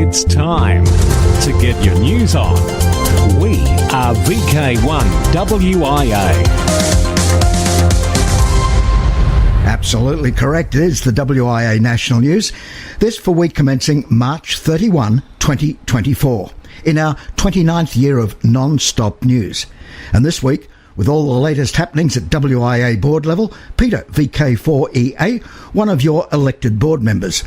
It's time to get your news on. We are VK1WIA. Absolutely correct. It is the WIA National News. This for week commencing March 31, 2024, in our 29th year of non-stop news. And this week, with all the latest happenings at WIA board level, Peter, VK4EA, one of your elected board members.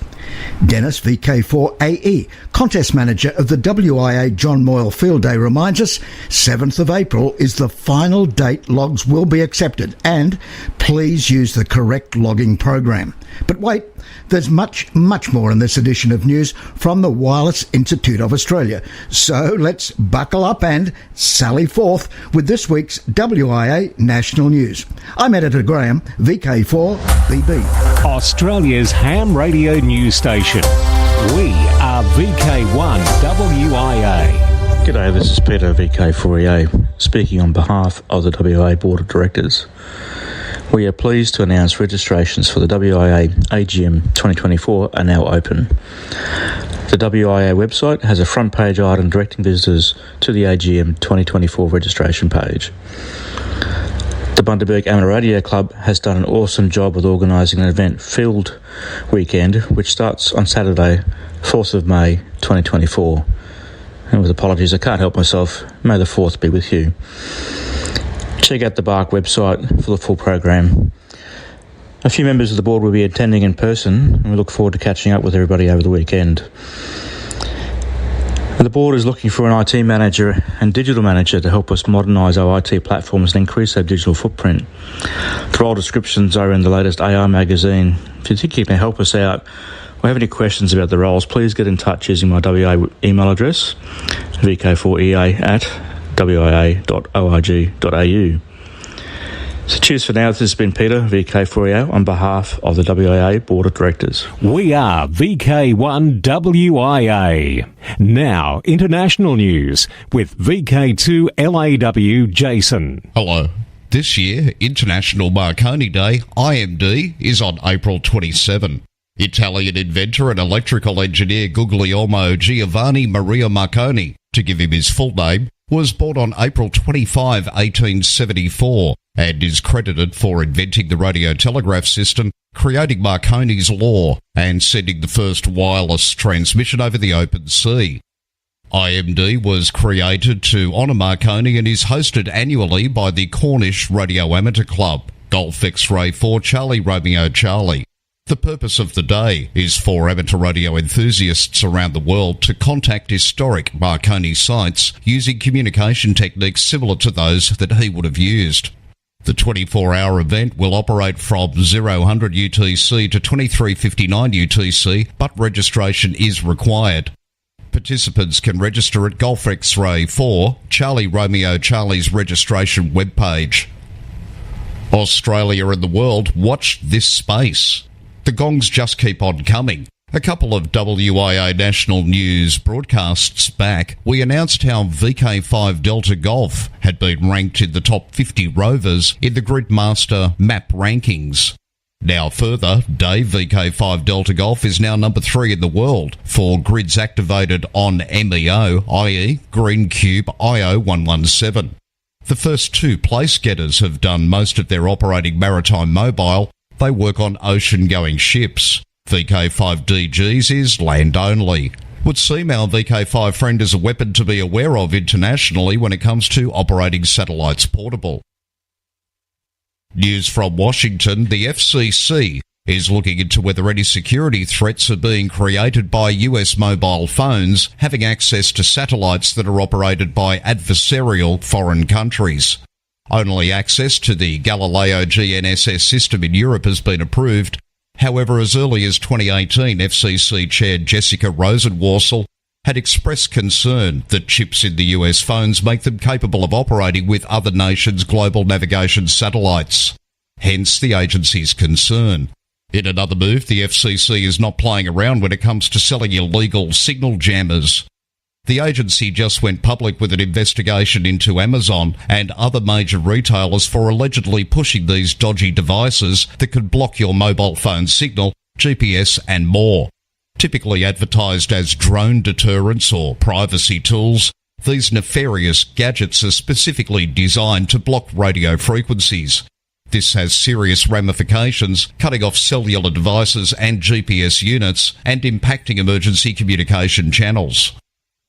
Dennis, VK4AE, contest manager of the WIA John Moyle Field Day, reminds us 7th of April is the final date logs will be accepted, and please use the correct logging program. But wait, there's much, much more in this edition of news from the Wireless Institute of Australia. So let's buckle up and sally forth with this week's WIA National News. I'm Editor Graham, VK4BB. Australia's ham radio news station. We are VK1WIA. G'day, this is Peter, VK4EA, speaking on behalf of the WIA Board of Directors. We are pleased to announce registrations for the WIA AGM 2024 are now open. The WIA website has a front page item directing visitors to the AGM 2024 registration page. The Bundaberg Amateur Radio Club has done an awesome job with organising an event Field Weekend, which starts on Saturday, 4th of May 2024. And with apologies, I can't help myself. May the 4th be with you. Check out the BARC website for the full program. A few members of the board will be attending in person, and we look forward to catching up with everybody over the weekend. The board is looking for an IT manager and digital manager to help us modernise our IT platforms and increase our digital footprint. The role descriptions are in the latest AI magazine. If you think you can help us out or have any questions about the roles, please get in touch using my WA email address, vk4ea@wia.org.au. So cheers for now. This has been Peter, VK4EA, on behalf of the WIA Board of Directors. We are VK1WIA. Now, international news with VK2LAW Jason. Hello. This year, International Marconi Day, IMD, is on April 27. Italian inventor and electrical engineer Guglielmo Giovanni Maria Marconi, to give him his full name, was born on April 25, 1874, and is credited for inventing the radio telegraph system, creating Marconi's law, and sending the first wireless transmission over the open sea. IMD was created to honour Marconi and is hosted annually by the Cornish Radio Amateur Club, Golf X-Ray 4 Charlie Romeo Charlie. The purpose of the day is for amateur radio enthusiasts around the world to contact historic Marconi sites using communication techniques similar to those that he would have used. The 24-hour event will operate from 0000 UTC to 23:59 UTC, but registration is required. Participants can register at Golf X-Ray 4 Charlie Romeo Charlie's registration webpage. Australia and the world, watch this space. The gongs just keep on coming. A couple of WIA National News broadcasts back, we announced how VK5 Delta Golf had been ranked in the top 50 rovers in the Gridmaster map rankings. Now further, Dave VK5 Delta Golf is now number 3 in the world for grids activated on MEO, i.e. Green Cube IO117. The first two place getters have done most of their operating maritime mobile. They work on ocean-going ships. VK5DGs is land only. Would seem our VK5 friend is a weapon to be aware of internationally when it comes to operating satellites portable. News from Washington, the FCC is looking into whether any security threats are being created by US mobile phones having access to satellites that are operated by adversarial foreign countries. Only access to the Galileo GNSS system in Europe has been approved. However, as early as 2018, FCC Chair Jessica Rosenworcel had expressed concern that chips in the US phones make them capable of operating with other nations' global navigation satellites. Hence the agency's concern. In another move, the FCC is not playing around when it comes to selling illegal signal jammers. The agency just went public with an investigation into Amazon and other major retailers for allegedly pushing these dodgy devices that could block your mobile phone signal, GPS and more. Typically advertised as drone deterrents or privacy tools, these nefarious gadgets are specifically designed to block radio frequencies. This has serious ramifications, cutting off cellular devices and GPS units and impacting emergency communication channels.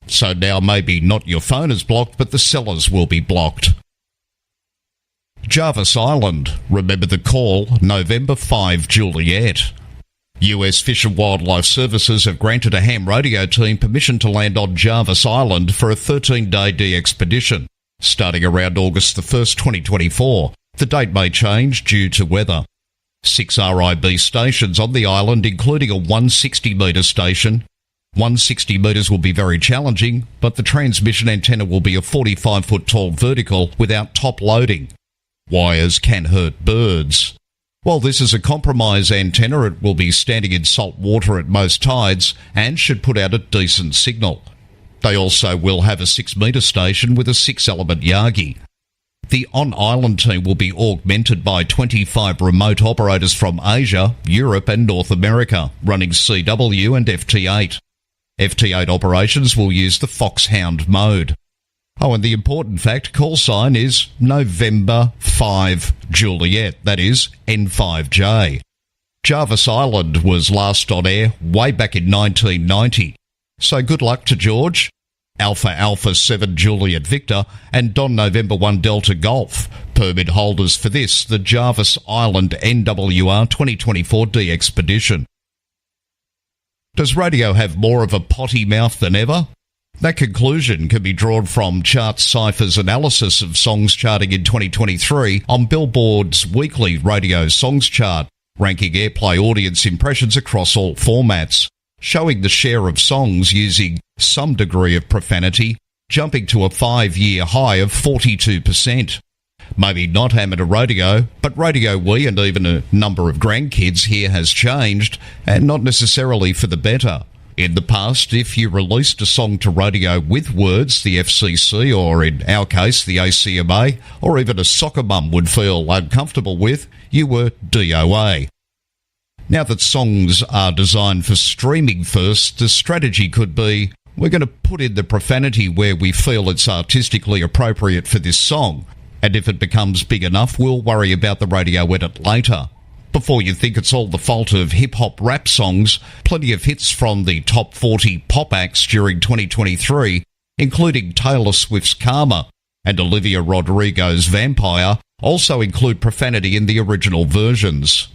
So now maybe not your phone is blocked, but the sellers will be blocked. Jarvis Island, remember the call, November 5 Juliet. US Fish and Wildlife Services have granted a ham radio team permission to land on Jarvis Island for a 13-day de-expedition, starting around August the 1st, 2024. The date may change due to weather. 6 RIB stations on the island, including a 160-metre station. 160 metres will be very challenging, but the transmission antenna will be a 45-foot tall vertical without top loading. Wires can hurt birds. While this is a compromise antenna, it will be standing in salt water at most tides and should put out a decent signal. They also will have a 6-metre station with a 6-element Yagi. The on-island team will be augmented by 25 remote operators from Asia, Europe and North America, running CW and FT8. FT8 operations will use the Foxhound mode. Oh, and the important fact, call sign is November 5 Juliet, that is N5J. Jarvis Island was last on air way back in 1990. So good luck to George, Alpha Alpha 7 Juliet Victor, and Don November 1 Delta Golf, permit holders for this, the Jarvis Island NWR 2024 D-Expedition. Does radio have more of a potty mouth than ever? That conclusion can be drawn from Chart Cypher's analysis of songs charting in 2023 on Billboard's weekly radio songs chart, ranking airplay audience impressions across all formats, showing the share of songs using some degree of profanity, jumping to a 5-year high of 42%. Maybe not amateur radio, but Radio We and even a number of grandkids here has changed, and not necessarily for the better. In the past, if you released a song to radio with words the FCC, or in our case the ACMA, or even a soccer mum would feel uncomfortable with, you were DOA. Now that songs are designed for streaming first, the strategy could be, we're going to put in the profanity where we feel it's artistically appropriate for this song, and if it becomes big enough, we'll worry about the radio edit later. Before you think it's all the fault of hip-hop rap songs, plenty of hits from the top 40 pop acts during 2023, including Taylor Swift's Karma and Olivia Rodrigo's Vampire, also include profanity in the original versions.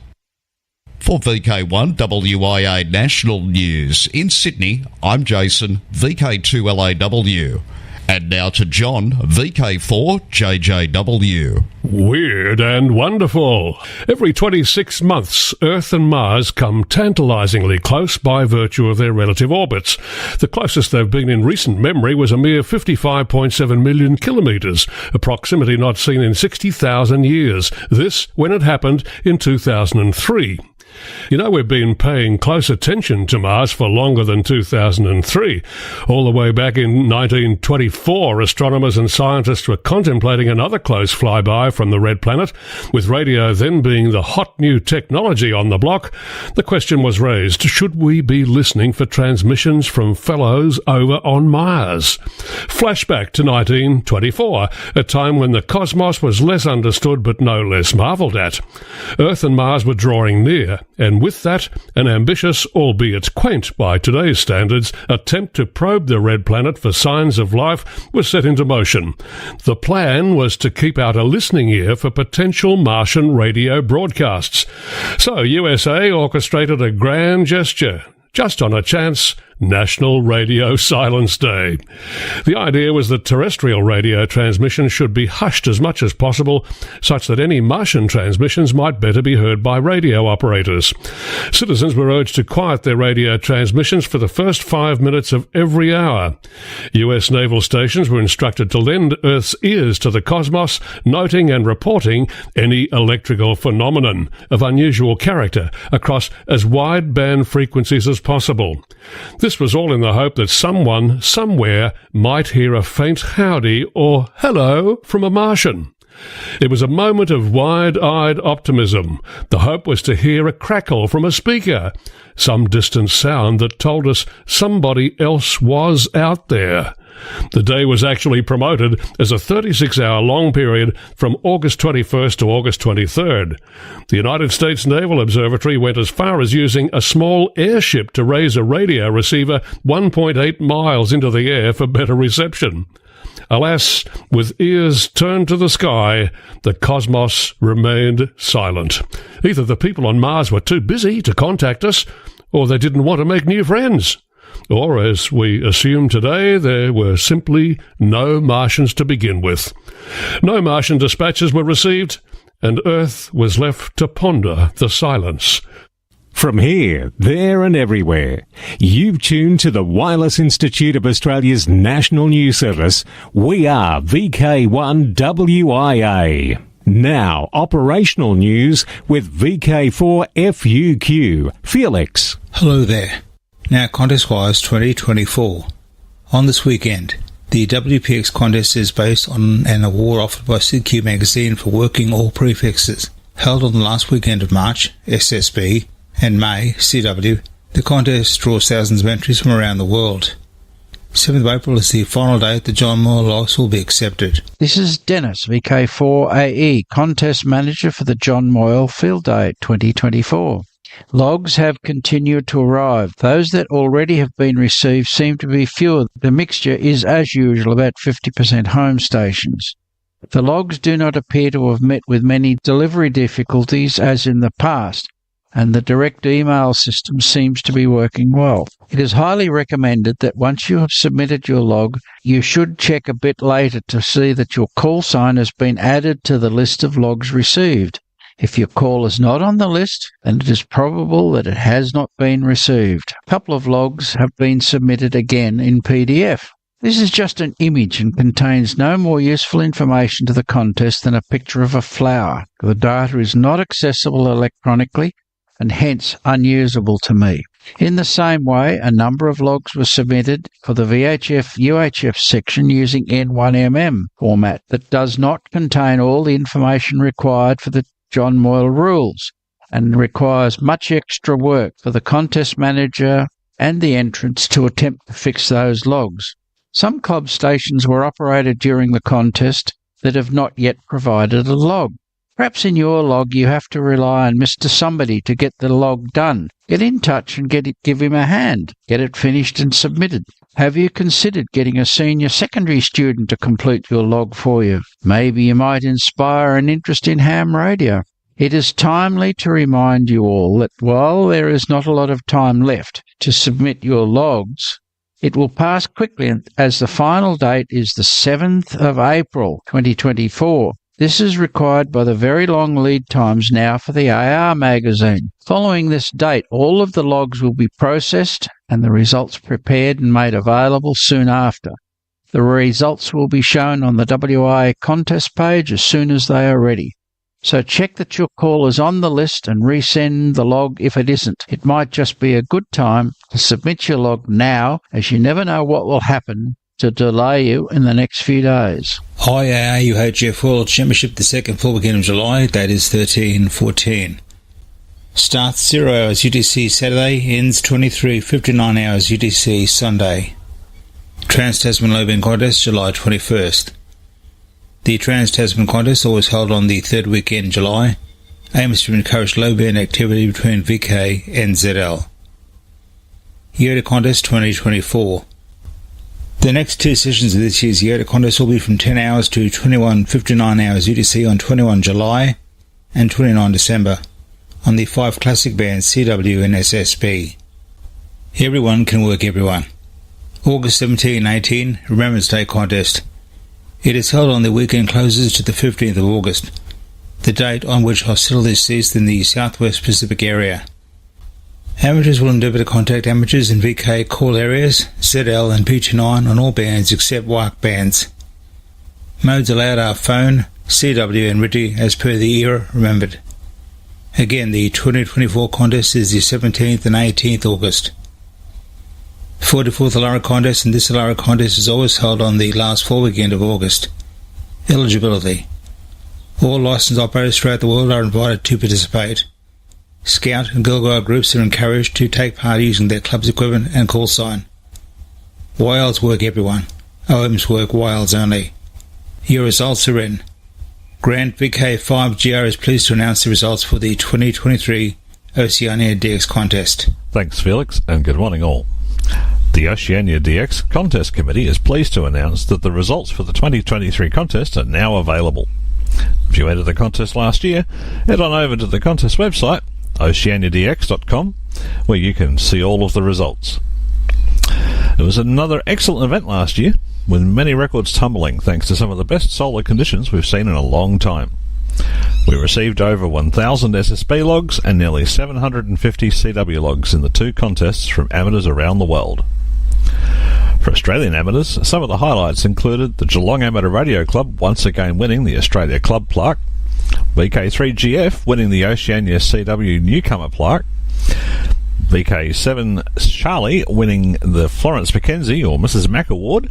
For VK1 WIA National News in Sydney, I'm Jason, VK2LAW. And now to John, VK4 JJW. Weird and wonderful. Every 26 months, Earth and Mars come tantalizingly close by virtue of their relative orbits. The closest they've been in recent memory was a mere 55.7 million kilometres, a proximity not seen in 60,000 years. This when it happened in 2003. You know, we've been paying close attention to Mars for longer than 2003. All the way back in 1924, astronomers and scientists were contemplating another close flyby from the red planet. With radio then being the hot new technology on the block, the question was raised, should we be listening for transmissions from fellows over on Mars? Flashback to 1924, a time when the cosmos was less understood but no less marvelled at. Earth and Mars were drawing near, and with that, an ambitious, albeit quaint by today's standards, attempt to probe the red planet for signs of life was set into motion. The plan was to keep out a listening ear for potential Martian radio broadcasts. So USA orchestrated a grand gesture, just on a chance, National Radio Silence Day. The idea was that terrestrial radio transmissions should be hushed as much as possible, such that any Martian transmissions might better be heard by radio operators. Citizens were urged to quiet their radio transmissions for the first 5 minutes of every hour. US naval stations were instructed to lend Earth's ears to the cosmos, noting and reporting any electrical phenomenon of unusual character across as wide band frequencies as possible. This was all in the hope that someone, somewhere, might hear a faint howdy or hello from a Martian. It was a moment of wide-eyed optimism. The hope was to hear a crackle from a speaker, some distant sound that told us somebody else was out there. The day was actually promoted as a 36-hour long period from August 21st to August 23rd. The United States Naval Observatory went as far as using a small airship to raise a radio receiver 1.8 miles into the air for better reception. Alas, with ears turned to the sky, the cosmos remained silent. Either the people on Mars were too busy to contact us, or they didn't want to make new friends. Or, as we assume today, there were simply no Martians to begin with. No Martian dispatches were received, and Earth was left to ponder the silence. From here, there and everywhere, you've tuned to the Wireless Institute of Australia's National News Service. We are VK1WIA. Now, operational news with VK4FUQ. Felix. Hello there. Now, Contest-wise 2024. On this weekend, the WPX contest is based on an award offered by CQ magazine for working all prefixes. Held on the last weekend of March, SSB, and May, CW, the contest draws thousands of entries from around the world. 7th of April is the final date the John Moyle logs will be accepted. This is Dennis, VK4AE, Contest Manager for the John Moyle Field Day 2024. Logs have continued to arrive. Those that already have been received seem to be fewer. The mixture is, as usual, about 50% home stations. The logs do not appear to have met with many delivery difficulties as in the past, and the direct email system seems to be working well. It is highly recommended that once you have submitted your log, you should check a bit later to see that your call sign has been added to the list of logs received. If your call is not on the list, then it is probable that it has not been received. A couple of logs have been submitted again in PDF. This is just an image and contains no more useful information to the contest than a picture of a flower. The data is not accessible electronically and hence unusable to me. In the same way, a number of logs were submitted for the VHF-UHF section using N1MM format that does not contain all the information required for the John Moyle rules and requires much extra work for the contest manager and the entrants to attempt to fix those logs. Some club stations were operated during the contest that have not yet provided a log. Perhaps in your log you have to rely on Mr. Somebody to get the log done. Get in touch and give him a hand. Get it finished and submitted. Have you considered getting a senior secondary student to complete your log for you? Maybe you might inspire an interest in ham radio. It is timely to remind you all that while there is not a lot of time left to submit your logs, it will pass quickly as the final date is the 7th of April 2024. This is required by the very long lead times now for the AR magazine. Following this date, all of the logs will be processed and the results prepared and made available soon after. The results will be shown on the WIA contest page as soon as they are ready. So check that your call is on the list and resend the log if it isn't. It might just be a good time to submit your log now, as you never know what will happen to delay you in the next few days. IAA UHF World Championship, the second full weekend of July, that is 13-14. Starts 0 hours UTC Saturday, ends 23:59 hours UTC Sunday. Trans-Tasman Low Band Contest, July 21st. The Trans-Tasman Contest, always held on the third weekend in July, aims to encourage low band activity between VK and ZL. Yoda Contest 2024. The next two sessions of this year's Yoda Contest will be from 10 hours to 21:59 hours UTC on 21 July and 29 December on the 5 classic bands CW and SSB. Everyone can work everyone. August 17-18 Remembrance Day Contest. It is held on the weekend closes to the 15th of August, the date on which hostilities ceased in the Southwest Pacific area. Amateurs will endeavour to contact amateurs in VK call areas, ZL and PT9 on all bands except WARC bands. Modes allowed are phone, CW and RTTY as per the era remembered. Again, the 2024 contest is the 17th and 18th August. 44th Alara Contest, and this Alara Contest is always held on the last full weekend of August. Eligibility. All licensed operators throughout the world are invited to participate. Scout and Girl Guide groups are encouraged to take part using their club's equipment and call sign. Wilds work everyone. OMs work wilds only. Your results are in. Grant VK5GR is pleased to announce the results for the 2023 Oceania DX contest. Thanks, Felix, and good morning all. The Oceania DX Contest Committee is pleased to announce that the results for the 2023 contest are now available. If you entered the contest last year, head on over to the contest website, oceaniadx.com, where you can see all of the results. It was another excellent event last year, with many records tumbling thanks to some of the best solar conditions we've seen in a long time. We received over 1,000 SSB logs and nearly 750 CW logs in the two contests from amateurs around the world. For Australian amateurs, some of the highlights included the Geelong Amateur Radio Club once again winning the Australia Club plaque, VK3GF winning the Oceania CW Newcomer plaque, VK7 Charlie winning the Florence Mackenzie or Mrs. Mac Award,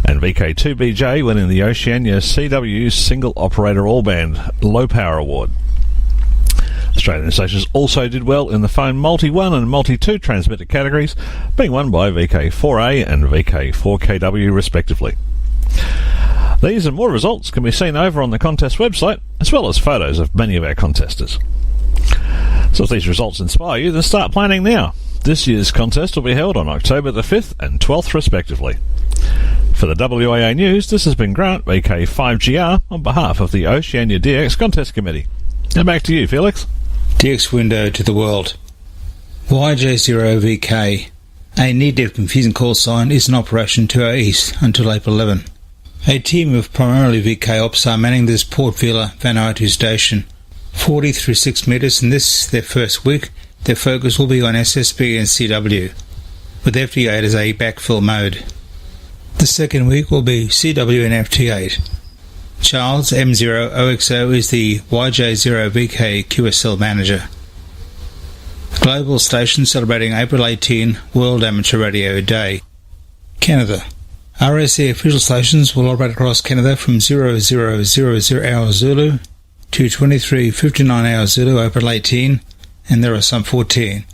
and VK2BJ winning the Oceania CW Single Operator All Band Low Power Award. Australian stations also did well in the phone Multi-1 and Multi-2 transmitter categories, being won by VK4A and VK4KW respectively. These and more results can be seen over on the contest website, as well as photos of many of our contesters. So if these results inspire you, then start planning now. This year's contest will be held on October the 5th and 12th respectively. For the WIA News, this has been Grant VK5GR on behalf of the Oceania DX Contest Committee. Now back to you, Felix. DX window to the world. YJ0VK. A near-deaf confusing call sign is in operation to our east until April 11. A team of primarily VK ops are manning this Port Vila Vanuatu station. 40 through 6 metres in this, their first week, their focus will be on SSB and CW, with FT8 as a backfill mode. The second week will be CW and FT8. Charles M0OXO is the YJ0VK QSL manager. Global station celebrating April 18 World Amateur Radio Day. Canada. RSC official stations will operate across Canada from 0000 hours Zulu to 23:59 hours Zulu April 18, and there are some 14,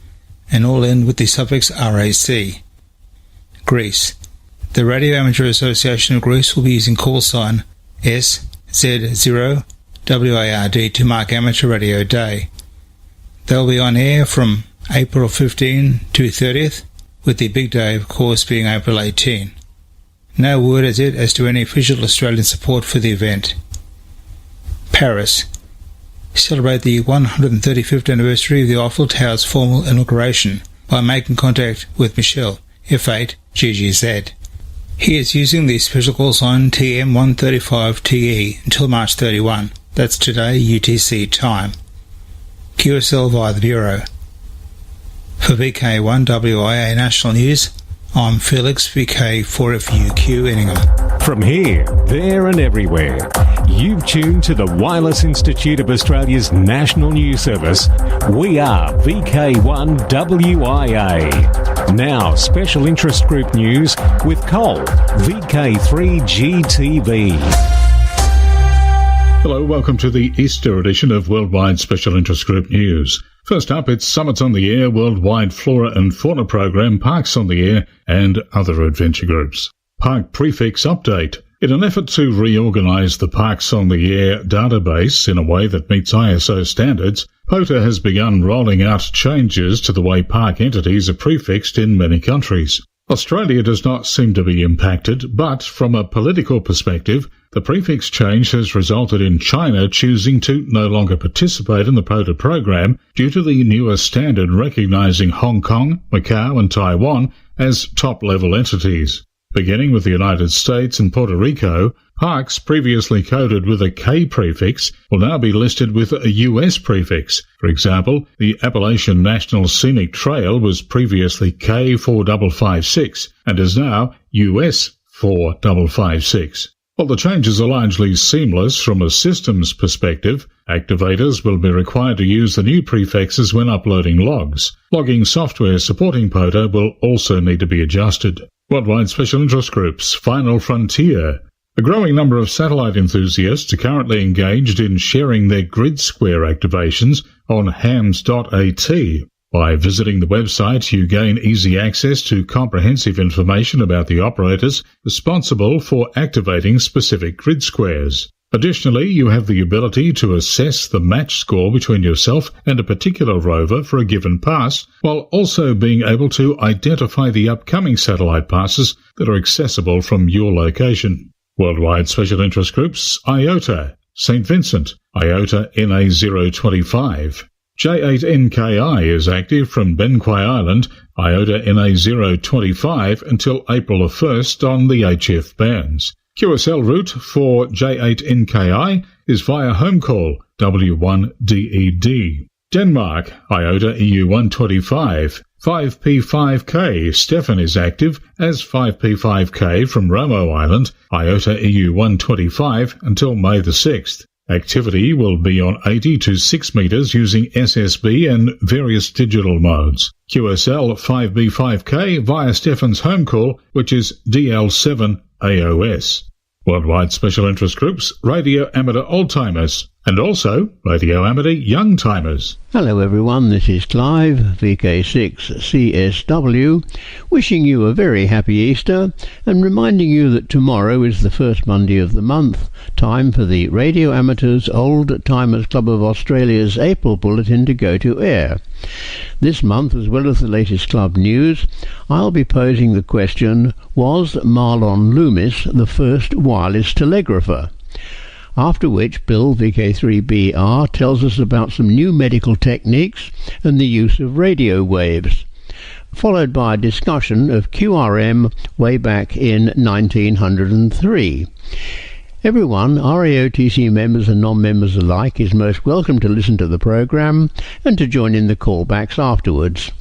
and all end with the suffix RAC. Greece. The Radio Amateur Association of Greece will be using call sign SZ0WARD to mark Amateur Radio Day. They'll be on air from April 15 to 30th, with the big day of course being April 18. No word as yet as to any official Australian support for the event. Paris. Celebrate the 135th anniversary of the Eiffel Tower's formal inauguration by making contact with Michel, F8 GGZ. He is using the special call sign TM135TE until March 31. That's today UTC time. QSL via the Bureau. For VK1WIA National News, I'm Felix VK4FUQ Enningham. From here, there and everywhere, you've tuned to the Wireless Institute of Australia's National News Service. We are VK1WIA. Now, special interest group news with Cole, VK3GTV. Hello, welcome to the Easter edition of Worldwide Special Interest Group News. First up, it's Summits on the Air, Worldwide Flora and Fauna Program, Parks on the Air, and other adventure groups. Park Prefix Update. In an effort to reorganise the Parks on the Air database in a way that meets ISO standards, POTA has begun rolling out changes to the way park entities are prefixed in many countries. Australia does not seem to be impacted, but from a political perspective, the prefix change has resulted in China choosing to no longer participate in the POTA program due to the newer standard recognising Hong Kong, Macau and Taiwan as top-level entities. Beginning with the United States and Puerto Rico, parks previously coded with a K prefix will now be listed with a US prefix. For example, the Appalachian National Scenic Trail was previously K4556 and is now US 4556. While the changes are largely seamless from a systems perspective, activators will be required to use the new prefixes when uploading logs. Logging software supporting POTA will also need to be adjusted. Worldwide Special Interest Groups, Final Frontier. A growing number of satellite enthusiasts are currently engaged in sharing their grid square activations on hams.at. By visiting the website, you gain easy access to comprehensive information about the operators responsible for activating specific grid squares. Additionally, you have the ability to assess the match score between yourself and a particular rover for a given pass, while also being able to identify the upcoming satellite passes that are accessible from your location. Worldwide Special Interest Groups, IOTA, St. Vincent, IOTA NA025. J8NKI is active from Benquay Island, IOTA NA025 until April the 1st on the HF bands. QSL route for J8NKI is via home call W1DED. Denmark, IOTA EU125. 5P5K, Stefan is active as 5P5K from Romo Island, IOTA EU125 until May the 6th. Activity will be on 80 to 6 metres using SSB and various digital modes. QSL 5B5K via Stefan's home call, which is DL7 AOS. Worldwide Special Interest Groups, Radio Amateur Oldtimers, and also Radio Amateur Youngtimers. Hello everyone, this is Clive, VK6CSW, wishing you a very happy Easter and reminding you that tomorrow is the first Monday of the month, time for the Radio Amateurs Old Timers Club of Australia's April Bulletin to go to air. This month, as well as the latest club news, I'll be posing the question, was Marlon Loomis the first wireless telegrapher? After which Bill, VK3BR, tells us about some new medical techniques and the use of radio waves, followed by a discussion of QRM way back in 1903. Everyone, RAOTC members and non-members alike, is most welcome to listen to the programme and to join in the callbacks afterwards.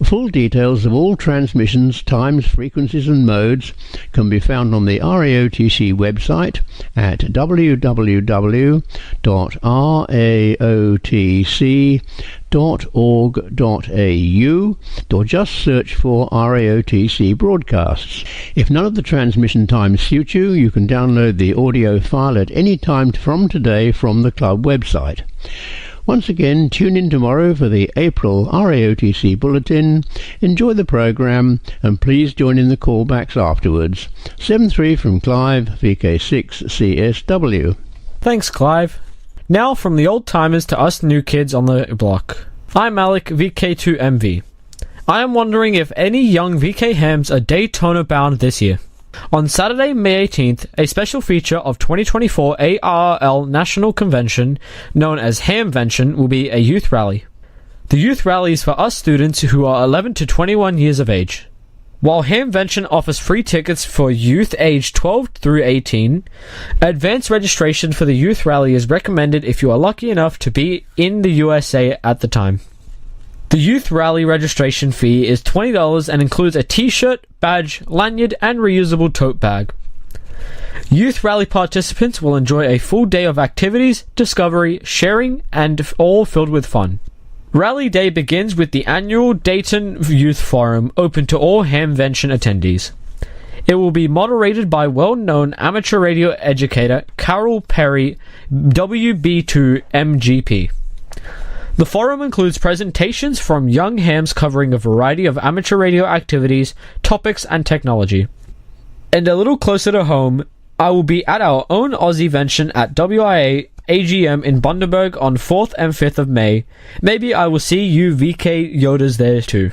Full details of all transmissions, times, frequencies and modes can be found on the RAOTC website at www.raotc.org.au or just search for RAOTC broadcasts. If none of the transmission times suit you, you can download the audio file at any time from today from the club website. Once again, tune in tomorrow for the April RAOTC Bulletin. Enjoy the programme and please join in the callbacks afterwards. 7-3 from Clive, VK6CSW. Thanks, Clive. Now from the old timers to us new kids on the block. I'm Alec, VK2MV. I am wondering if any young VK hams are Daytona bound this year. On Saturday, May 18th, a special feature of 2024 ARRL National Convention, known as Hamvention, will be a youth rally. The youth rally is for us students who are 11 to 21 years of age. While Hamvention offers free tickets for youth aged 12 through 18, advanced registration for the youth rally is recommended if you are lucky enough to be in the USA at the time. The Youth Rally registration fee is $20 and includes a t-shirt, badge, lanyard, and reusable tote bag. Youth Rally participants will enjoy a full day of activities, discovery, sharing, and all filled with fun. Rally Day begins with the annual Dayton Youth Forum, open to all Hamvention attendees. It will be moderated by well-known amateur radio educator Carol Perry, WB2MGP. The forum includes presentations from young hams covering a variety of amateur radio activities, topics, and technology. And a little closer to home, I will be at our own Aussievention at WIA AGM in Bundaberg on 4th and 5th of May. Maybe I will see you VK Yodas there too.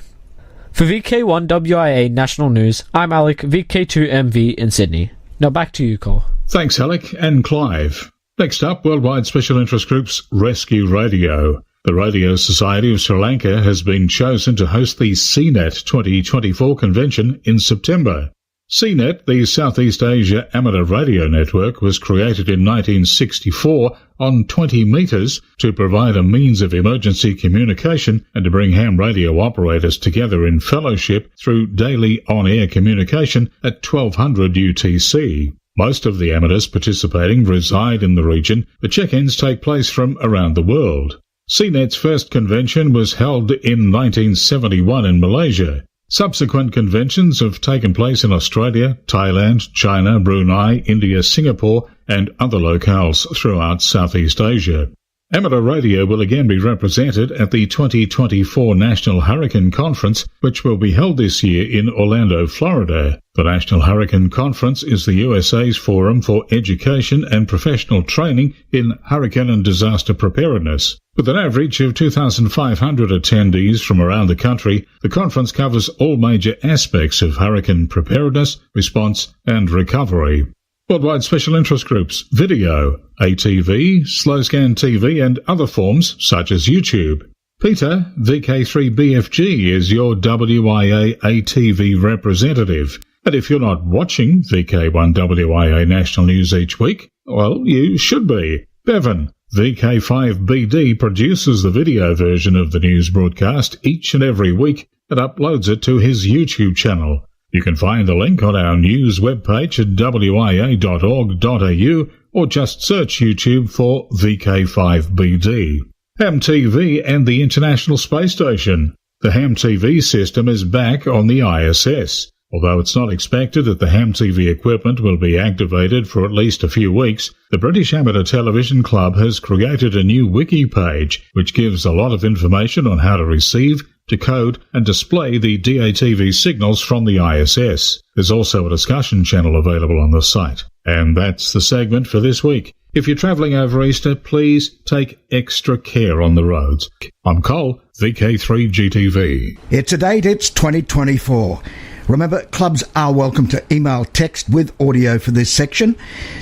For VK1 WIA National News, I'm Alec, VK2MV in Sydney. Now back to you, Cole. Thanks, Alec and Clive. Next up, Worldwide Special Interest Group's Rescue Radio. The Radio Society of Sri Lanka has been chosen to host the CNET 2024 convention in September. CNET, the Southeast Asia Amateur Radio Network, was created in 1964 on 20 metres to provide a means of emergency communication and to bring ham radio operators together in fellowship through daily on-air communication at 1200 UTC. Most of the amateurs participating reside in the region, but check-ins take place from around the world. CNET's first convention was held in 1971 in Malaysia. Subsequent conventions have taken place in Australia, Thailand, China, Brunei, India, Singapore and other locales throughout Southeast Asia. Amateur radio will again be represented at the 2024 National Hurricane Conference, which will be held this year in Orlando, Florida. The National Hurricane Conference is the USA's forum for education and professional training in hurricane and disaster preparedness. With an average of 2,500 attendees from around the country, the conference covers all major aspects of hurricane preparedness, response and recovery. Worldwide special interest groups, video, ATV, slow scan TV and other forms such as YouTube. Peter, VK3BFG, is your WIA ATV representative. And if you're not watching VK1WIA National News each week, well, you should be. Bevan, VK5BD, produces the video version of the news broadcast each and every week and uploads it to his YouTube channel. You can find the link on our news webpage at wia.org.au or just search YouTube for VK5BD. Ham TV and the International Space Station. The Ham TV system is back on the ISS. Although it's not expected that the Ham TV equipment will be activated for at least a few weeks, the British Amateur Television Club has created a new wiki page which gives a lot of information on how to receive, decode and display the DATV signals from the ISS. There's also a discussion channel available on the site. And that's the segment for this week. If you're travelling over Easter, please take extra care on the roads. I'm Cole, VK3GTV. It's a date, it's 2024. Remember, clubs are welcome to email text with audio for this section.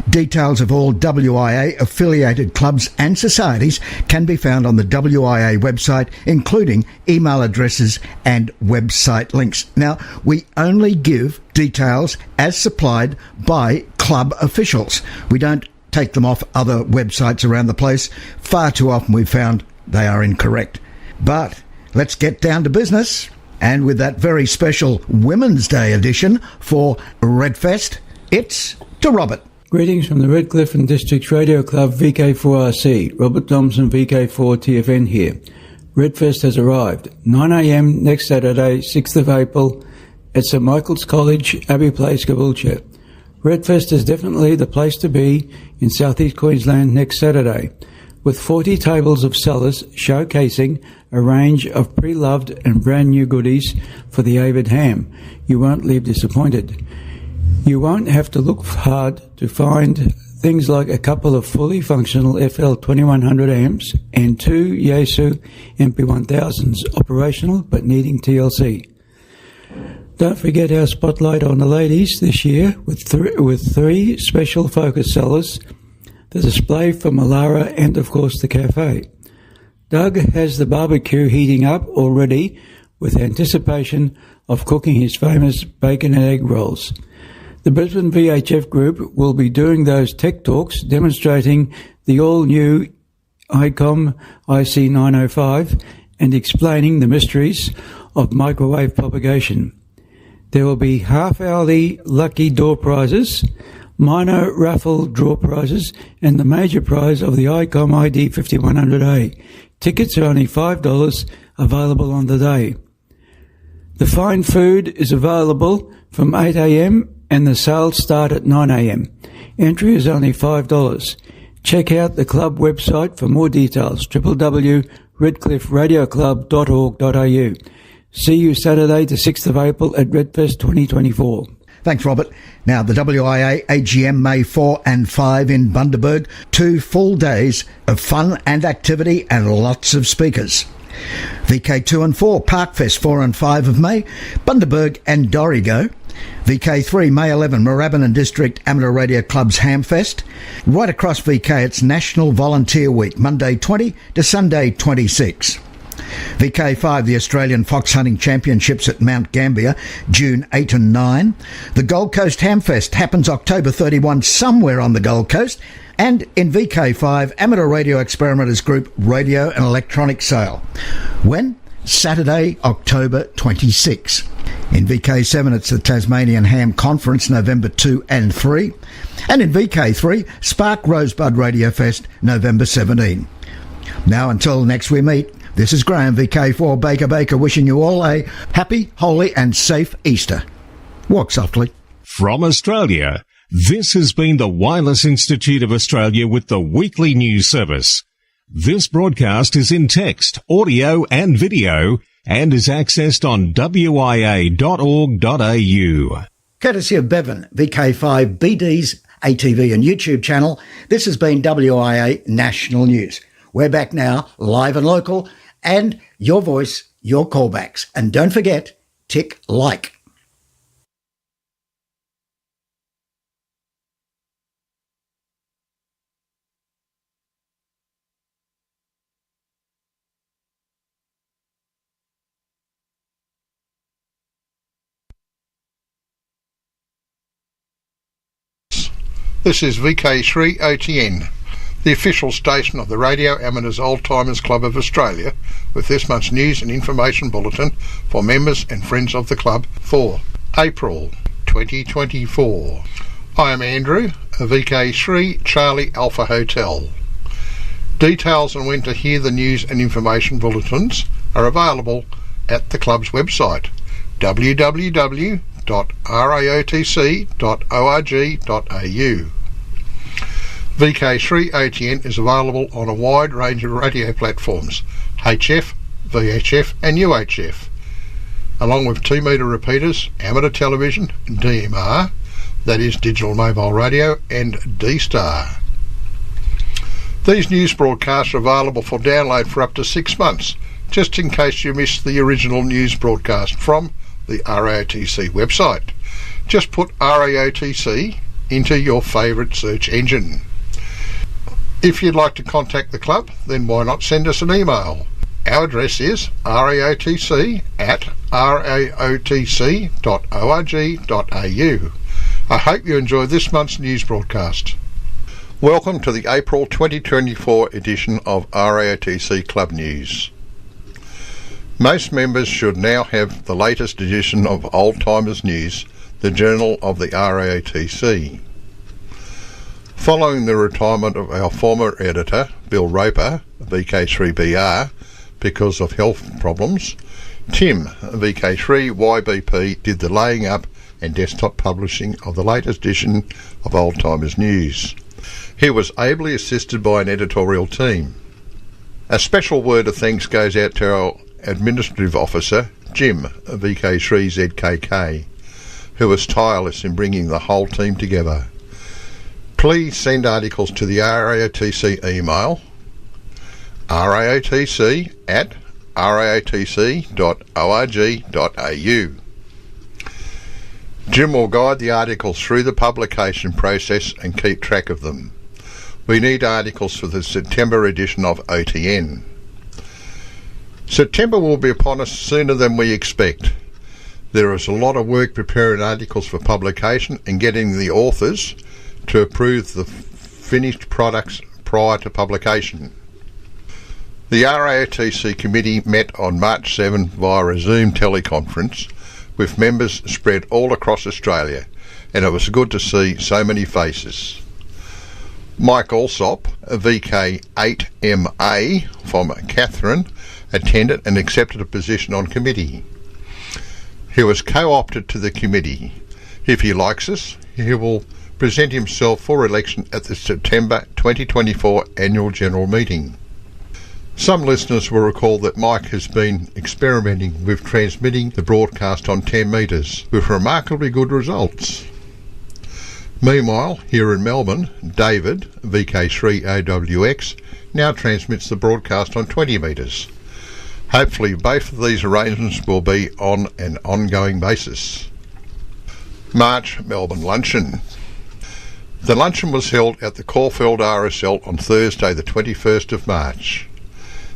Details of all WIA-affiliated clubs and societies can be found on the WIA website, including email addresses and website links. Now, we only give details as supplied by club officials. We don't take them off other websites around the place. Far too often we've found they are incorrect. But let's get down to business. And with that very special Women's Day edition for Redfest, it's to Robert. Greetings from the Redcliffe and Districts Radio Club VK4RC. Robert Thompson, VK4TFN here. Redfest has arrived. 9 a.m. next Saturday, 6th of April, at St Michael's College, Abbey Place, Caboolture. Redfest is definitely the place to be in southeast Queensland next Saturday, with 40 tables of sellers showcasing a range of pre-loved and brand new goodies for the avid ham. You won't leave disappointed. You won't have to look hard to find things like a couple of fully functional FL2100 amps and 2 Yaesu MP1000s operational but needing TLC. Don't forget our spotlight on the ladies this year with three special focus sellers, the display for Malara and of course the cafe. Doug has the barbecue heating up already with anticipation of cooking his famous bacon and egg rolls. The Brisbane VHF group will be doing those tech talks demonstrating the all-new ICOM IC905 and explaining the mysteries of microwave propagation. There will be half-hourly lucky door prizes, minor raffle draw prizes, and the major prize of the ICOM ID 5100A. Tickets are only $5, available on the day. The fine food is available from 8 a.m. and the sales start at 9 a.m. Entry is only $5. Check out the club website for more details, www.redcliffradioclub.org.au. See you Saturday, the 6th of April at Redfest 2024. Thanks, Robert. Now, the WIA AGM May 4 and 5 in Bundaberg. 2 full days of fun and activity and lots of speakers. VK2 and 4, Parkfest 4 and 5 of May, Bundaberg and Dorrigo. VK3, May 11, Moorabbin District Amateur Radio Club's Hamfest. Right across VK, it's National Volunteer Week, Monday 20 to Sunday 26. VK5, the Australian Fox Hunting Championships at Mount Gambier, June 8 and 9. The Gold Coast Hamfest happens October 31 somewhere on the Gold Coast. And in VK5, Amateur Radio Experimenters Group Radio and Electronic Sale. When? Saturday, October 26. In VK7, it's the Tasmanian Ham Conference, November 2 and 3. And in VK3, Spark Rosebud Radio Fest, November 17. Now, until next we meet, This is Graham, VK4 Baker, wishing you all a happy, holy and safe Easter. Walk softly. From Australia, this has been the Wireless Institute of Australia with the weekly news service. This broadcast is in text, audio and video and is accessed on wia.org.au. Courtesy of Bevan, VK5 BD's ATV and YouTube channel, this has been WIA National News. We're back now, live and local, and your voice, your callbacks. And don't forget, tick like. This is VK3OTN, the official station of the Radio Amateurs Old Timers Club of Australia, with this month's news and information bulletin for members and friends of the club for April 2024. I am Andrew, a VK3 Charlie Alpha Hotel. Details on when to hear the news and information bulletins are available at the club's website, www.raotc.org.au. VK3OTN is available on a wide range of radio platforms, HF, VHF and UHF, along with 2-metre repeaters, amateur television, DMR, that is digital mobile radio, and D-Star. These news broadcasts are available for download for up to 6 months, just in case you missed the original news broadcast from the RAOTC website. Just put RAOTC into your favourite search engine. If you'd like to contact the club, then why not send us an email? Our address is raotc@raotc.org.au. I hope you enjoyed this month's news broadcast. Welcome to the April 2024 edition of RAOTC Club News. Most members should now have the latest edition of Old Timers News, the journal of the RAOTC. Following the retirement of our former editor, Bill Roper, VK3BR, because of health problems, Tim, VK3YBP, did the laying up and desktop publishing of the latest edition of Old Timers News. He was ably assisted by an editorial team. A special word of thanks goes out to our administrative officer, Jim, VK3ZKK, who was tireless in bringing the whole team together. Please send articles to the RAOTC email, raotc@raotc.org.au. Jim will guide the articles through the publication process and keep track of them. We need articles for the September edition of OTN. September will be upon us sooner than we expect. There is a lot of work preparing articles for publication and getting the authors to approve the finished products prior to publication. The RAOTC committee met on March 7 via a Zoom teleconference with members spread all across Australia, and it was good to see so many faces. Mike Alsop, a VK8MA from Catherine, attended and accepted a position on committee. He was co-opted to the committee. If he likes us, he will present himself for election at the September 2024 Annual General Meeting. Some listeners will recall that Mike has been experimenting with transmitting the broadcast on 10 metres with remarkably good results. Meanwhile, here in Melbourne, David, VK3AWX, now transmits the broadcast on 20 metres. Hopefully both of these arrangements will be on an ongoing basis. March Melbourne Luncheon. The luncheon was held at the Caulfield RSL on Thursday the 21st of March.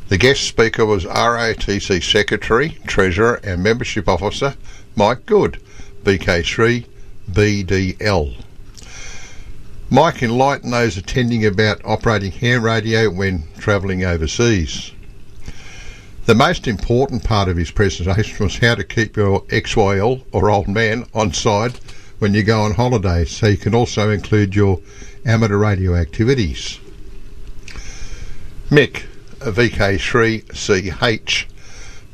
The guest speaker was RAOTC Secretary, Treasurer and Membership Officer Mike Good, VK3BDL. Mike enlightened those attending about operating ham radio when travelling overseas. The most important part of his presentation was how to keep your XYL or old man on side when you go on holiday, so you can also include your amateur radio activities. Mick, VK3CH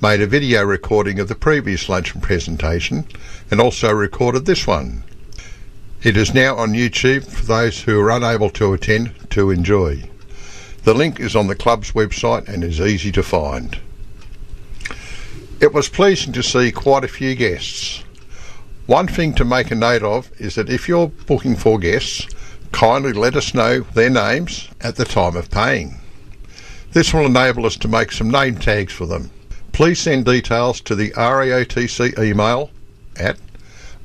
made a video recording of the previous luncheon presentation and also recorded this one. It is now on YouTube for those who are unable to attend to enjoy. The link is on the club's website and is easy to find. It was pleasing to see quite a few guests. One thing to make a note of is that if you're booking for guests, kindly let us know their names at the time of paying. This will enable us to make some name tags for them. Please send details to the RAOTC email at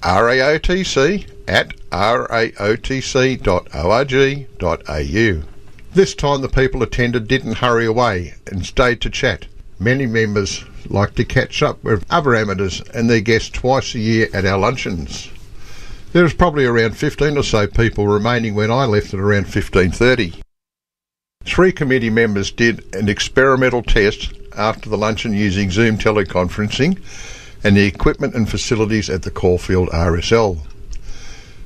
raotc@raotc.org.au. This time the people attended didn't hurry away and stayed to chat. Many members like to catch up with other amateurs and their guests twice a year at our luncheons. There was probably around 15 or so people remaining when I left at around 15:30. 3 committee members did an experimental test after the luncheon using Zoom teleconferencing and the equipment and facilities at the Caulfield RSL.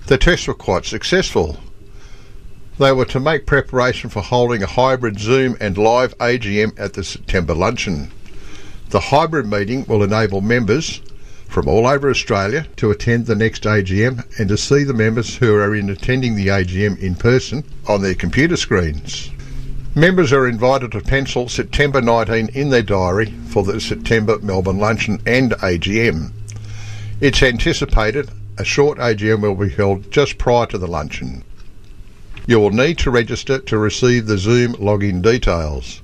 The tests were quite successful. They were to make preparation for holding a hybrid Zoom and live AGM at the September luncheon. The hybrid meeting will enable members from all over Australia to attend the next AGM and to see the members who are attending the AGM in person on their computer screens. Members are invited to pencil September 19 in their diary for the September Melbourne luncheon and AGM. It's anticipated a short AGM will be held just prior to the luncheon. You will need to register to receive the Zoom login details.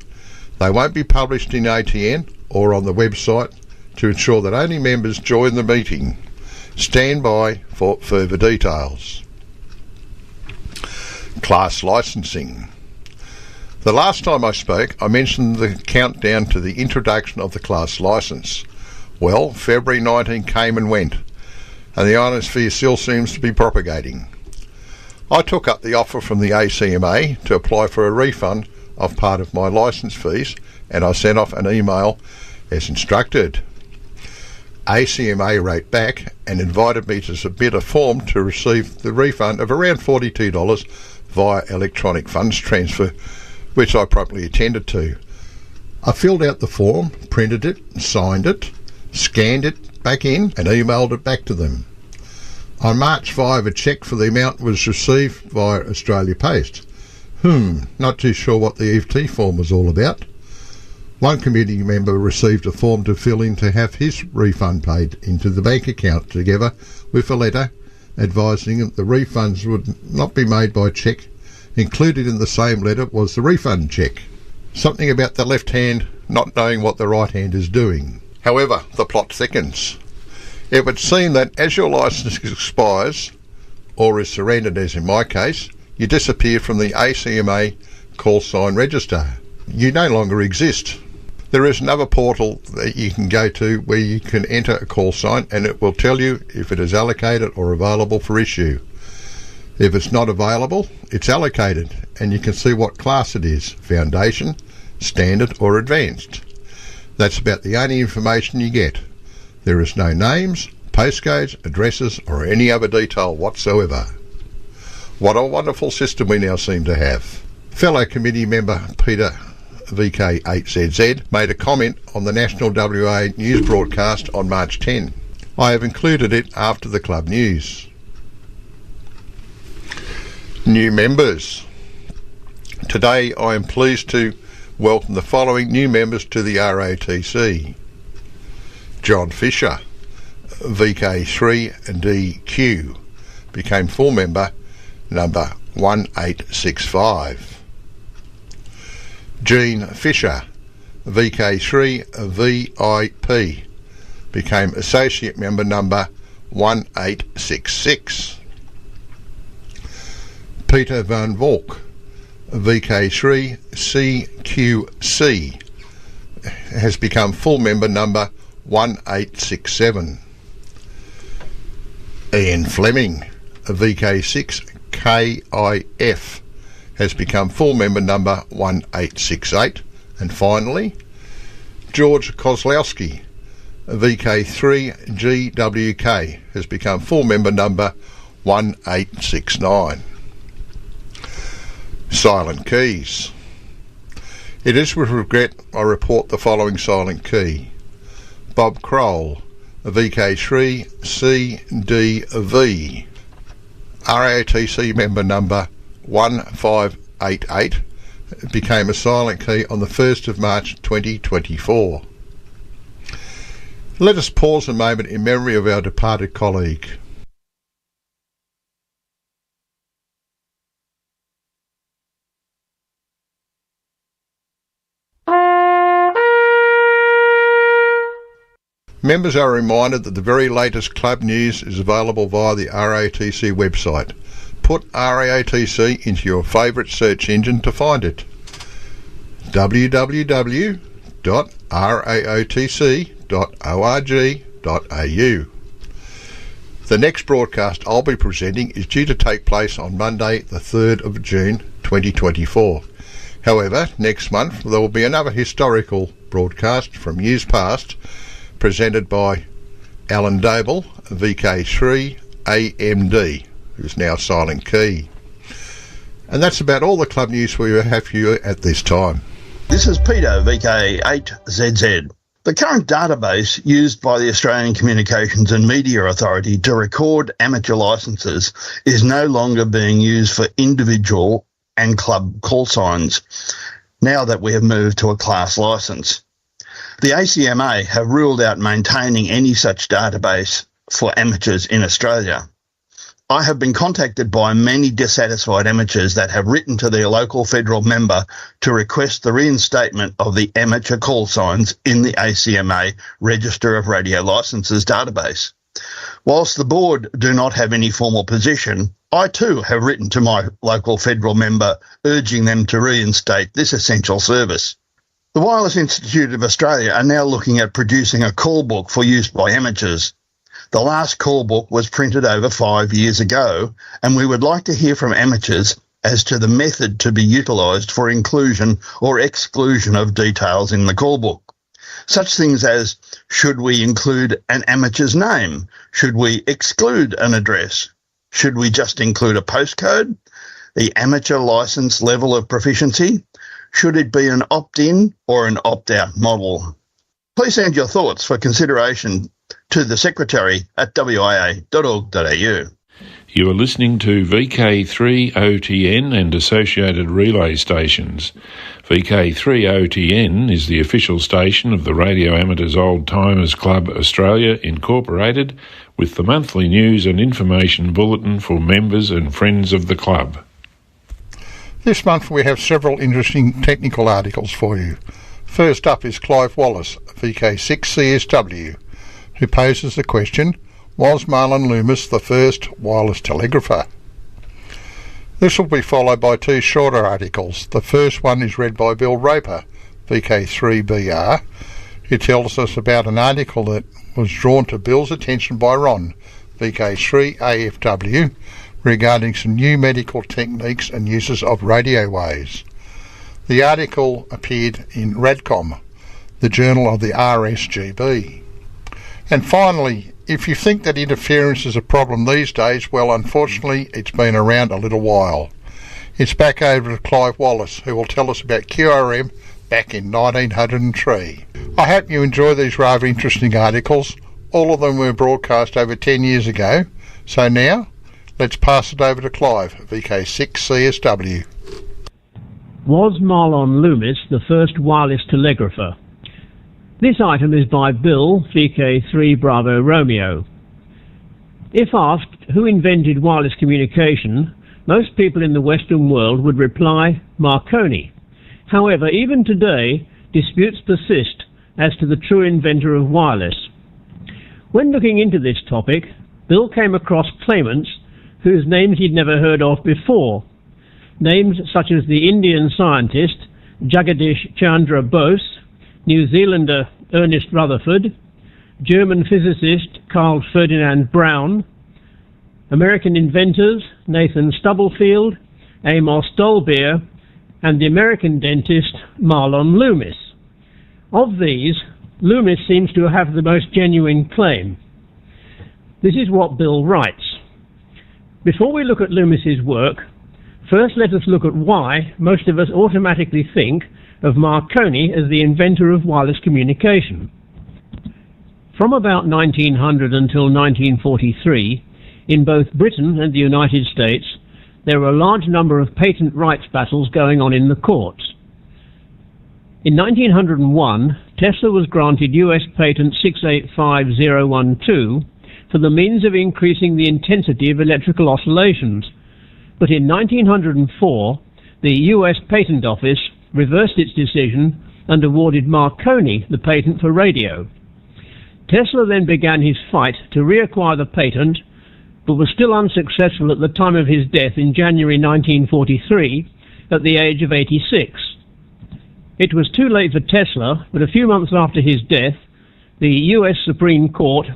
They won't be published in ATN or on the website to ensure that only members join the meeting. Stand by for further details. Class licensing. The last time I spoke, I mentioned the countdown to the introduction of the class licence. Well, February 19 came and went, and the ionosphere still seems to be propagating. I took up the offer from the ACMA to apply for a refund of part of my licence fees, and I sent off an email as instructed. ACMA wrote back and invited me to submit a form to receive the refund of around $42 via electronic funds transfer, which I promptly attended to. I filled out the form, printed it, signed it, scanned it back in and emailed it back to them. On March 5, a cheque for the amount was received via Australia Post. Not too sure what the EFT form was all about. One committee member received a form to fill in to have his refund paid into the bank account together with a letter advising that the refunds would not be made by cheque. Included in the same letter was the refund cheque. Something about the left hand not knowing what the right hand is doing. However, the plot thickens. It would seem that as your licence expires, or is surrendered as in my case, you disappear from the ACMA call sign register. You no longer exist. There is another portal that you can go to where you can enter a call sign and it will tell you if it is allocated or available for issue. If it's not available, it's allocated and you can see what class it is, Foundation, Standard or Advanced. That's about the only information you get. There is no names, postcodes, addresses or any other detail whatsoever. What a wonderful system we now seem to have. Fellow committee member Peter VK8ZZ made a comment on the National WA news broadcast on March 10. I have included it after the club news. New members. Today I am pleased to welcome the following new members to the ROTC. John Fisher, VK3DQ, became full member number 1865. Jean Fisher, VK3VIP, became associate member number 1866. Peter van Valk, VK3CQC, has become full member number 1867. Ian Fleming, VK6KIF, has become full member number 1868. And finally, George Kozlowski, VK3GWK, has become full member number 1869. Silent Keys. It is with regret I report the following silent key. Bob Kroll, VK3CDV, RATC member number 1588, became a silent key on the 1st of March 2024. Let us pause a moment in memory of our departed colleague. Members are reminded that the very latest club news is available via the RATC website. Put RATC into your favourite search engine to find it. www.raotc.org.au. The next broadcast I'll be presenting is due to take place on Monday the 3rd of June 2024. However, next month there will be another historical broadcast from years past, presented by Alan Dable, VK3AMD, who's now silent key. And that's about all the club news we have for you at this time. This is Peter, VK8ZZ. The current database used by the Australian Communications and Media Authority to record amateur licences is no longer being used for individual and club call signs, now that we have moved to a class licence. The ACMA have ruled out maintaining any such database for amateurs in Australia. I have been contacted by many dissatisfied amateurs that have written to their local federal member to request the reinstatement of the amateur call signs in the ACMA Register of Radio Licences database. Whilst the board do not have any formal position, I too have written to my local federal member urging them to reinstate this essential service. The Wireless Institute of Australia are now looking at producing a call book for use by amateurs. The last call book was printed over 5 years ago, and we would like to hear from amateurs as to the method to be utilised for inclusion or exclusion of details in the call book. Such things as, should we include an amateur's name? Should we exclude an address? Should we just include a postcode? The amateur licence level of proficiency? Should it be an opt-in or an opt-out model? Please send your thoughts for consideration to the Secretary at wia.org.au. You are listening to VK3OTN and associated relay stations. VK3OTN is the official station of the Radio Amateurs Old Timers Club Australia Incorporated, with the monthly news and information bulletin for members and friends of the club. This month we have several interesting technical articles for you. First up is Clive Wallace, VK6CSW, who poses the question, was Marlon Loomis the first wireless telegrapher? This will be followed by two shorter articles. The first one is read by Bill Roper, VK3BR, who tells us about an article that was drawn to Bill's attention by Ron, VK3AFW, regarding some new medical techniques and uses of radio waves. The article appeared in Radcom, the journal of the RSGB. And finally, if you think that interference is a problem these days, well, unfortunately, it's been around a little while. It's back over to Clive Wallace, who will tell us about QRM back in 1903. I hope you enjoy these rather interesting articles. All of them were broadcast over 10 years ago. So now, let's pass it over to Clive, VK6CSW. Was Marlon Loomis the first wireless telegrapher? This item is by Bill, VK3 Bravo Romeo. If asked who invented wireless communication, most people in the Western world would reply Marconi. However, even today, disputes persist as to the true inventor of wireless. When looking into this topic, Bill came across claimants whose names he'd never heard of before. Names such as the Indian scientist Jagadish Chandra Bose, New Zealander Ernest Rutherford, German physicist Carl Ferdinand Braun, American inventors Nathan Stubblefield, Amos Dolbear, and the American dentist Marlon Loomis. Of these, Loomis seems to have the most genuine claim. This is what Bill writes. Before we look at Loomis's work, first let us look at why most of us automatically think of Marconi as the inventor of wireless communication. From about 1900 until 1943, in both Britain and the United States, there were a large number of patent rights battles going on in the courts. In 1901, Tesla was granted US Patent 685012 for the means of increasing the intensity of electrical oscillations, but in 1904, the US Patent Office reversed its decision and awarded Marconi the patent for radio. Tesla then began his fight to reacquire the patent, but was still unsuccessful at the time of his death in January 1943 at the age of 86. It was too late for Tesla, but a few months after his death, the US Supreme Court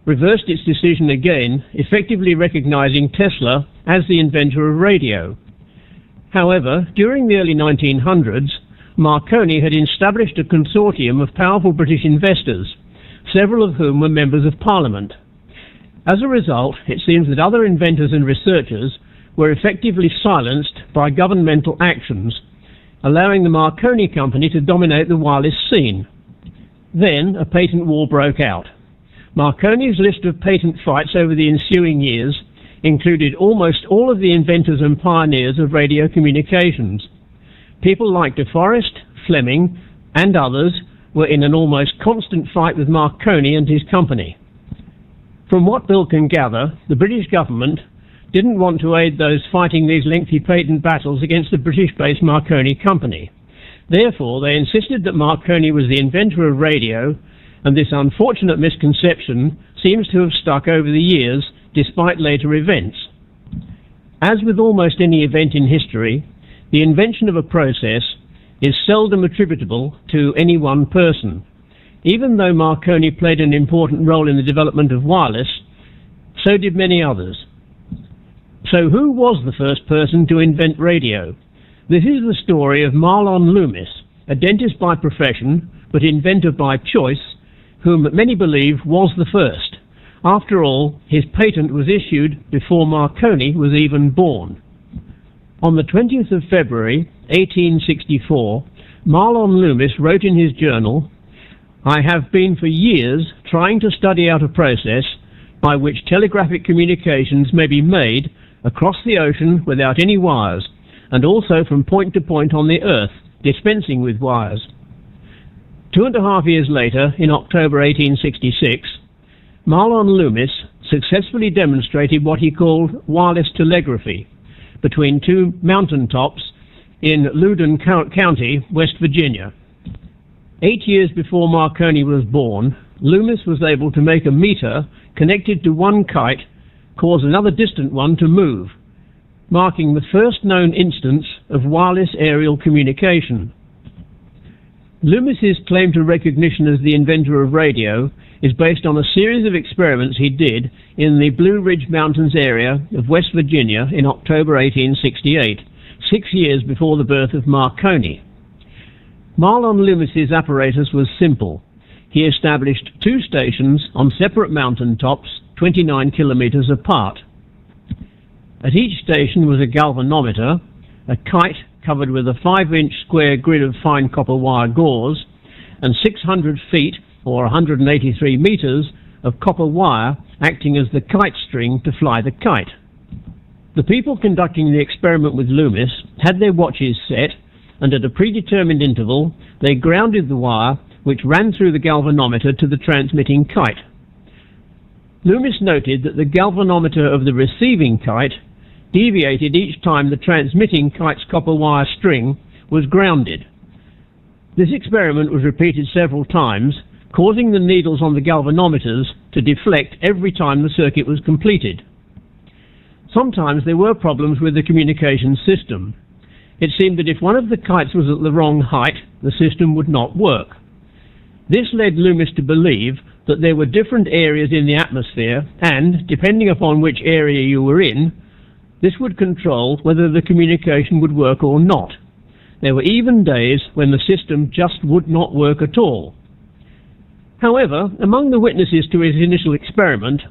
reversed its decision again, effectively recognizing Tesla as the inventor of radio. However, during the early 1900s, Marconi had established a consortium of powerful British investors, several of whom were members of Parliament. As a result, it seems that other inventors and researchers were effectively silenced by governmental actions, allowing the Marconi Company to dominate the wireless scene. Then a patent war broke out. Marconi's list of patent fights over the ensuing years included almost all of the inventors and pioneers of radio communications. People like De Forest, Fleming, and others were in an almost constant fight with Marconi and his company. From what Bill can gather, the British government didn't want to aid those fighting these lengthy patent battles against the British-based Marconi Company. Therefore, they insisted that Marconi was the inventor of radio, and this unfortunate misconception seems to have stuck over the years despite later events. As with almost any event in history, the invention of a process is seldom attributable to any one person. Even though Marconi played an important role in the development of wireless, so did many others. So who was the first person to invent radio? This is the story of Marlon Loomis, a dentist by profession, but inventor by choice, whom many believe was the first. After all, his patent was issued before Marconi was even born. On the 20th of February, 1864, Marlon Loomis wrote in his journal, "I have been for years trying to study out a process by which telegraphic communications may be made across the ocean without any wires, and also from point to point on the earth, dispensing with wires." 2.5 years later, in October 1866, Marlon Loomis successfully demonstrated what he called wireless telegraphy between two mountain tops in Loudoun County, West Virginia. 8 years before Marconi was born, Loomis was able to make a meter connected to one kite cause another distant one to move, marking the first known instance of wireless aerial communication. Loomis's claim to recognition as the inventor of radio is based on a series of experiments he did in the Blue Ridge Mountains area of West Virginia in October 1868, 6 years before the birth of Marconi. Marlon Loomis's apparatus was simple. He established two stations on separate mountain tops 29 kilometers apart. At each station was a galvanometer, a kite covered with a 5-inch square grid of fine copper wire gauze, and 600 feet, or 183 meters, of copper wire acting as the kite string to fly the kite. The people conducting the experiment with Loomis had their watches set, and at a predetermined interval they grounded the wire which ran through the galvanometer to the transmitting kite. Loomis noted that the galvanometer of the receiving kite deviated each time the transmitting kite's copper wire string was grounded. This experiment was repeated several times, causing the needles on the galvanometers to deflect every time the circuit was completed. Sometimes there were problems with the communication system. It seemed that if one of the kites was at the wrong height, the system would not work. This led Loomis to believe that there were different areas in the atmosphere, and, depending upon which area you were in, this would control whether the communication would work or not. There were even days when the system just would not work at all. However, among the witnesses to his initial experiment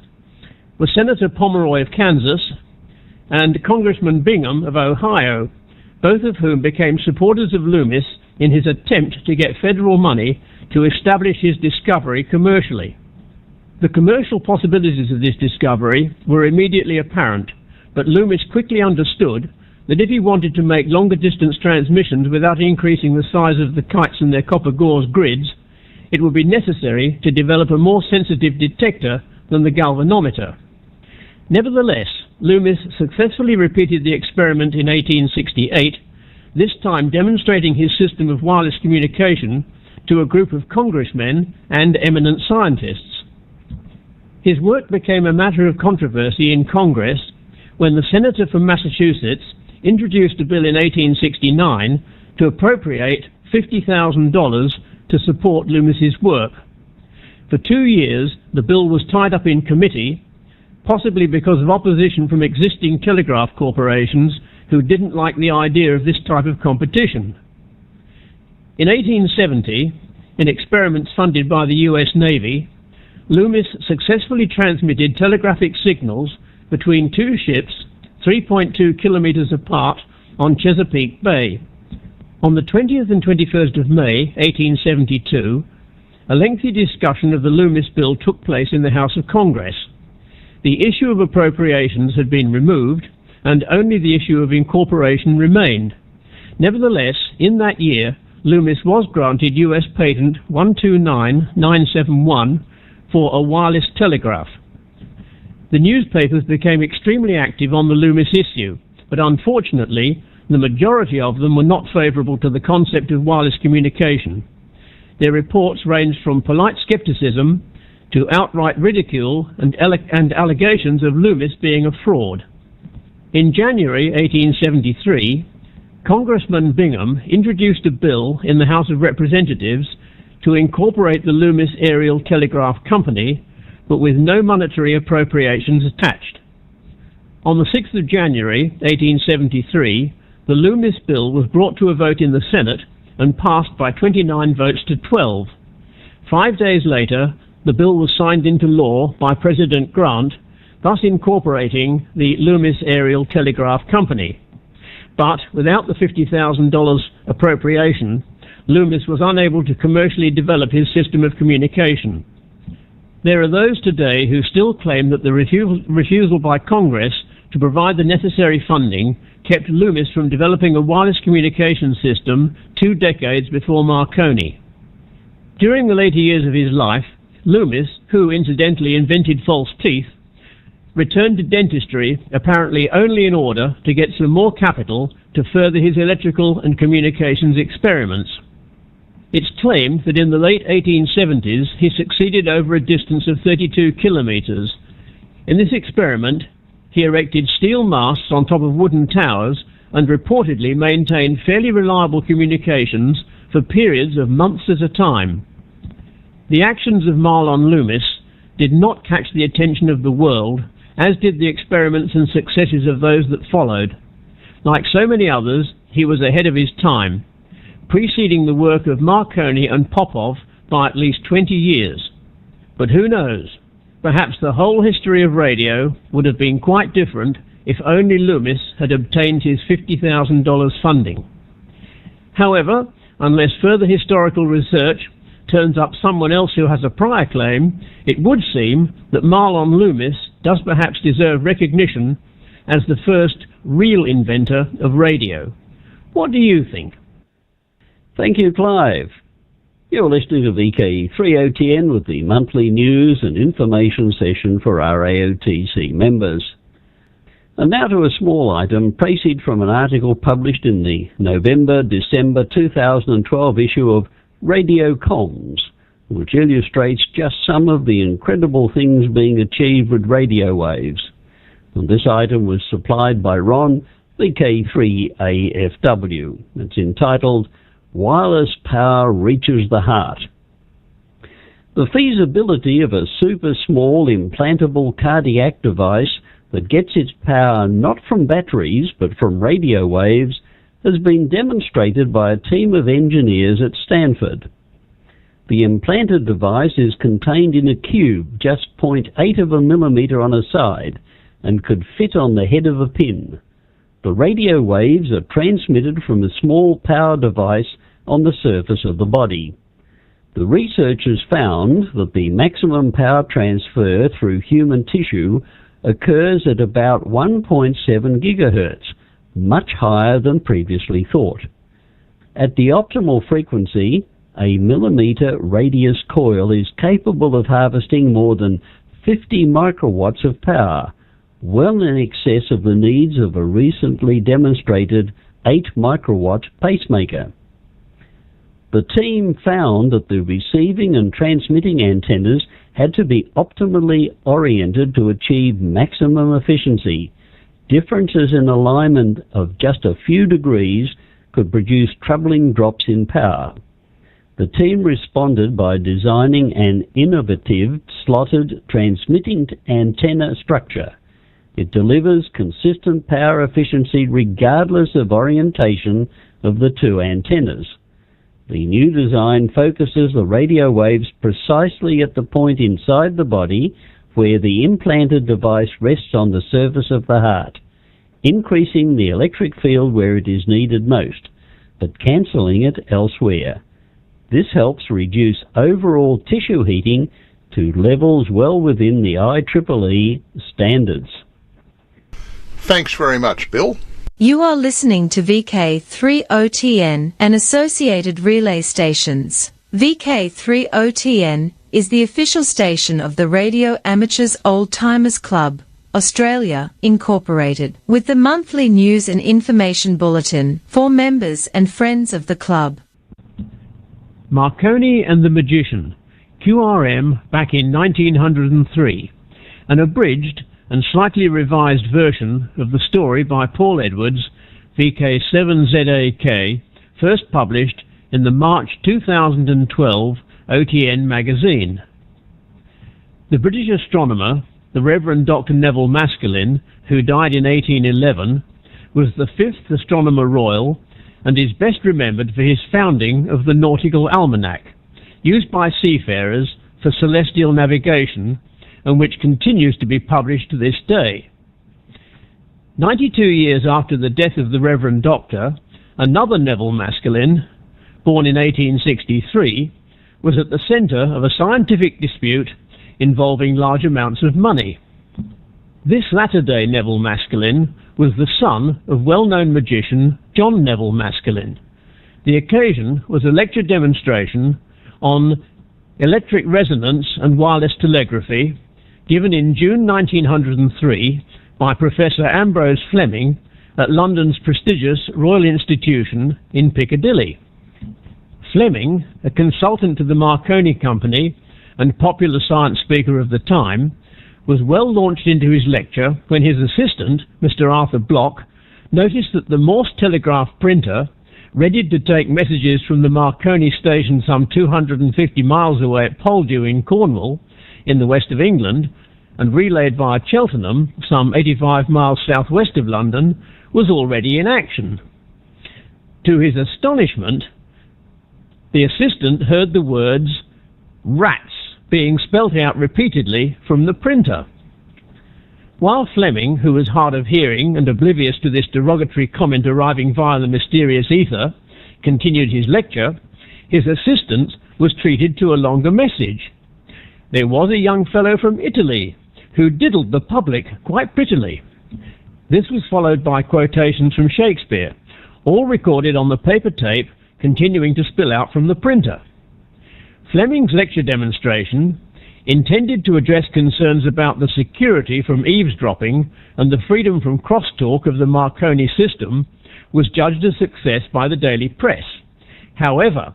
were Senator Pomeroy of Kansas and Congressman Bingham of Ohio, both of whom became supporters of Loomis in his attempt to get federal money to establish his discovery commercially. The commercial possibilities of this discovery were immediately apparent, but Loomis quickly understood that if he wanted to make longer distance transmissions without increasing the size of the kites and their copper gauze grids, it would be necessary to develop a more sensitive detector than the galvanometer. Nevertheless, Loomis successfully repeated the experiment in 1868, this time demonstrating his system of wireless communication to a group of congressmen and eminent scientists. His work became a matter of controversy in Congress when the senator from Massachusetts introduced a bill in 1869 to appropriate $50,000 to support Loomis's work. For 2 years, the bill was tied up in committee, possibly because of opposition from existing telegraph corporations who didn't like the idea of this type of competition. In 1870, in experiments funded by the US Navy, Loomis successfully transmitted telegraphic signals between two ships 3.2 kilometers apart on Chesapeake Bay. On the 20th and 21st of May, 1872, a lengthy discussion of the Loomis bill took place in the House of Congress. The issue of appropriations had been removed, and only the issue of incorporation remained. Nevertheless, in that year, Loomis was granted US Patent 129971 for a wireless telegraph. The newspapers became extremely active on the Loomis issue, but unfortunately, the majority of them were not favourable to the concept of wireless communication. Their reports ranged from polite scepticism to outright ridicule and allegations of Loomis being a fraud. In January 1873, Congressman Bingham introduced a bill in the House of Representatives to incorporate the Loomis Aerial Telegraph Company, but with no monetary appropriations attached. On the 6th of January 1873, the Loomis bill was brought to a vote in the Senate and passed by 29 votes to 12. 5 days later, the bill was signed into law by President Grant, thus incorporating the Loomis Aerial Telegraph Company. But without the $50,000 appropriation, Loomis was unable to commercially develop his system of communication. There are those today who still claim that the refusal by Congress to provide the necessary funding kept Loomis from developing a wireless communication system 2 decades before Marconi. During the later years of his life, Loomis, who incidentally invented false teeth, returned to dentistry apparently only in order to get some more capital to further his electrical and communications experiments. It's claimed that in the late 1870s he succeeded over a distance of 32 kilometers. In this experiment, he erected steel masts on top of wooden towers and reportedly maintained fairly reliable communications for periods of months at a time. The actions of Marlon Loomis did not catch the attention of the world, as did the experiments and successes of those that followed. Like so many others, he was ahead of his time, preceding the work of Marconi and Popov by at least 20 years. But who knows? Perhaps the whole history of radio would have been quite different if only Loomis had obtained his $50,000 funding. However, unless further historical research turns up someone else who has a prior claim, it would seem that Marlon Loomis does perhaps deserve recognition as the first real inventor of radio. What do you think? Thank you, Clive. You're listening to VK30TN with the monthly news and information session for our AOTC members. And now to a small item, proceed from an article published in the November-December 2012 issue of Radio Comms, which illustrates just some of the incredible things being achieved with radio waves. And this item was supplied by Ron, VK3AFW. It's entitled, Wireless Power Reaches the Heart. The feasibility of a super small implantable cardiac device that gets its power not from batteries but from radio waves has been demonstrated by a team of engineers at Stanford. The implanted device is contained in a cube just 0.8 of a millimeter on a side and could fit on the head of a pin. The radio waves are transmitted from a small power device on the surface of the body. The researchers found that the maximum power transfer through human tissue occurs at about 1.7 gigahertz, much higher than previously thought. At the optimal frequency, a millimeter radius coil is capable of harvesting more than 50 microwatts of power, well in excess of the needs of a recently demonstrated 8 microwatt pacemaker. The team found that the receiving and transmitting antennas had to be optimally oriented to achieve maximum efficiency. Differences in alignment of just a few degrees could produce troubling drops in power. The team responded by designing an innovative slotted transmitting antenna structure. It delivers consistent power efficiency regardless of orientation of the two antennas. The new design focuses the radio waves precisely at the point inside the body where the implanted device rests on the surface of the heart, increasing the electric field where it is needed most, but cancelling it elsewhere. This helps reduce overall tissue heating to levels well within the IEEE standards. Thanks very much, Bill. You are listening to VK30TN and associated relay stations. VK30TN is the official station of the Radio Amateurs Old Timers Club, Australia, Incorporated, with the monthly news and information bulletin for members and friends of the club. Marconi and the Magician, QRM, back in 1903, an abridged and slightly revised version of the story by Paul Edwards, VK7ZAK, first published in the March 2012 OTN magazine. The British astronomer, the Reverend Dr. Neville Maskelyne, who died in 1811, was the fifth Astronomer Royal and is best remembered for his founding of the Nautical Almanac, used by seafarers for celestial navigation, and which continues to be published to this day. 92 years after the death of the Reverend Doctor, another Neville Maskelyne, born in 1863, was at the centre of a scientific dispute involving large amounts of money. This latter-day Neville Maskelyne was the son of well-known magician John Neville Maskelyne. The occasion was a lecture demonstration on electric resonance and wireless telegraphy given in June 1903 by Professor Ambrose Fleming at London's prestigious Royal Institution in Piccadilly. Fleming, a consultant to the Marconi Company and popular science speaker of the time, was well launched into his lecture when his assistant, Mr. Arthur Block, noticed that the Morse telegraph printer, ready to take messages from the Marconi station some 250 miles away at Poldhu in Cornwall, in the west of England, and relayed via Cheltenham, some 85 miles southwest of London, was already in action. To his astonishment, the assistant heard the words "rats" being spelt out repeatedly from the printer. While Fleming, who was hard of hearing and oblivious to this derogatory comment arriving via the mysterious ether, continued his lecture, his assistant was treated to a longer message. There was a young fellow from Italy who diddled the public quite prettily. This was followed by quotations from Shakespeare, all recorded on the paper tape, continuing to spill out from the printer. Fleming's lecture demonstration, intended to address concerns about the security from eavesdropping and the freedom from crosstalk of the Marconi system, was judged a success by the daily press. However,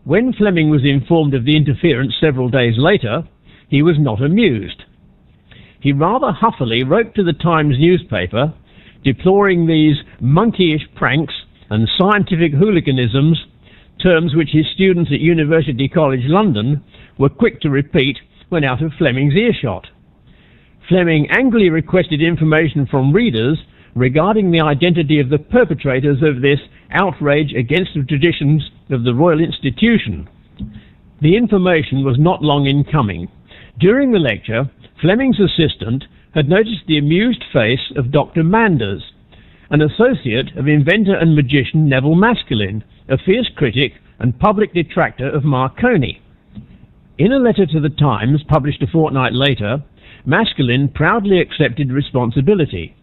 when Fleming was informed of the interference several days later, he was not amused. He rather huffily wrote to the Times newspaper, deploring these monkeyish pranks and scientific hooliganisms, terms which his students at University College London were quick to repeat when out of Fleming's earshot. Fleming angrily requested information from readers regarding the identity of the perpetrators of this outrage against the traditions of the Royal Institution. The information was not long in coming. During the lecture, Fleming's assistant had noticed the amused face of Dr. Manders, an associate of inventor and magician Neville Maskelyne, a fierce critic and public detractor of Marconi. In a letter to the Times, published a fortnight later, Maskelyne proudly accepted responsibility.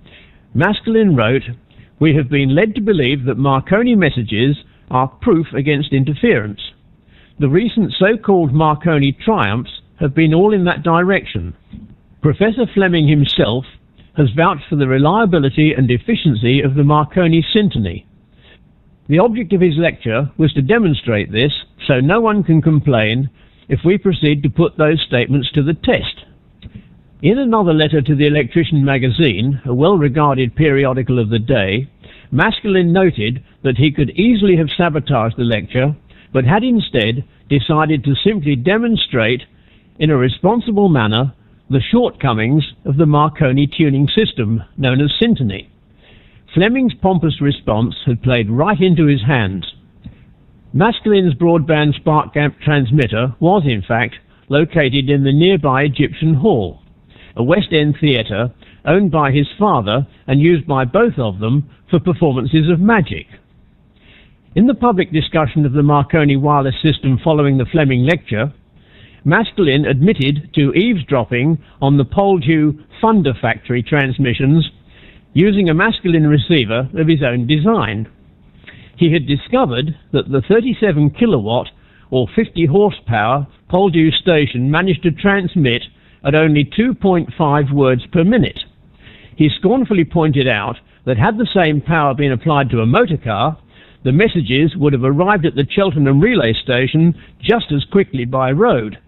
Maskelyne wrote, "We have been led to believe that Marconi messages are proof against interference. The recent so-called Marconi triumphs have been all in that direction. Professor Fleming himself has vouched for the reliability and efficiency of the Marconi syntony. The object of his lecture was to demonstrate this, so no one can complain if we proceed to put those statements to the test." In another letter to the Electrician magazine, a well-regarded periodical of the day, Maskelyne noted that he could easily have sabotaged the lecture, but had instead decided to simply demonstrate in a responsible manner the shortcomings of the Marconi tuning system, known as syntony. Fleming's pompous response had played right into his hands. Maskelyne's broadband spark gap transmitter was, in fact, located in the nearby Egyptian Hall, a West End theatre owned by his father and used by both of them for performances of magic. In the public discussion of the Marconi wireless system following the Fleming lecture, Maskelyne admitted to eavesdropping on the Poldhu Thunder Factory transmissions using a Maskelyne receiver of his own design. He had discovered that the 37 kilowatt or 50 horsepower Poldhu station managed to transmit at only 2.5 words per minute. He scornfully pointed out that had the same power been applied to a motor car, the messages would have arrived at the Cheltenham relay station just as quickly by road.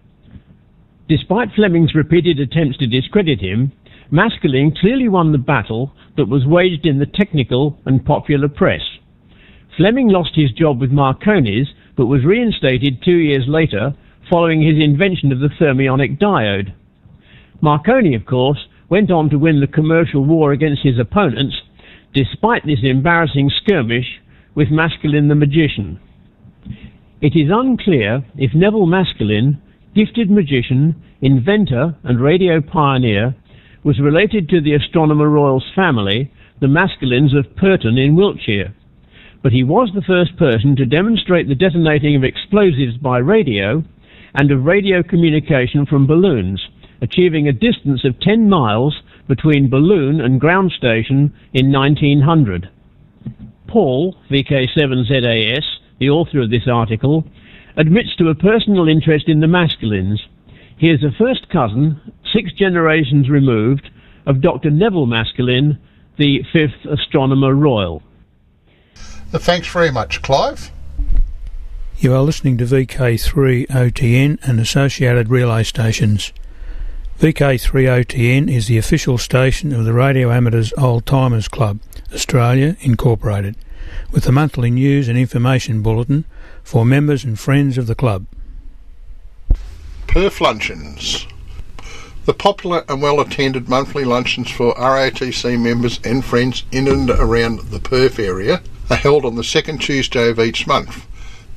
Despite Fleming's repeated attempts to discredit him, Maskelyne clearly won the battle that was waged in the technical and popular press. Fleming lost his job with Marconi's, but was reinstated 2 years later following his invention of the thermionic diode. Marconi, of course, went on to win the commercial war against his opponents, despite this embarrassing skirmish with Maskelyne the magician. It is unclear if Neville Maskelyne, gifted magician, inventor and radio pioneer, was related to the Astronomer Royal's family, the Maskelynes of Purton in Wiltshire, but he was the first person to demonstrate the detonating of explosives by radio and of radio communication from balloons, achieving a distance of 10 miles between balloon and ground station in 1900. Paul, VK7ZAS, the author of this article, admits to a personal interest in the Maskelynes. He is a first cousin, 6 generations removed, of Dr. Neville Maskelyne, the 5th Astronomer Royal. Thanks very much, Clive. You are listening to VK3OTN and associated relay stations. VK3OTN is the official station of the Radio Amateurs Old Timers Club, Australia Incorporated, with the monthly news and information bulletin for members and friends of the club. Perth Luncheons. The popular and well-attended monthly luncheons for RATC members and friends in and around the Perth area are held on the second Tuesday of each month.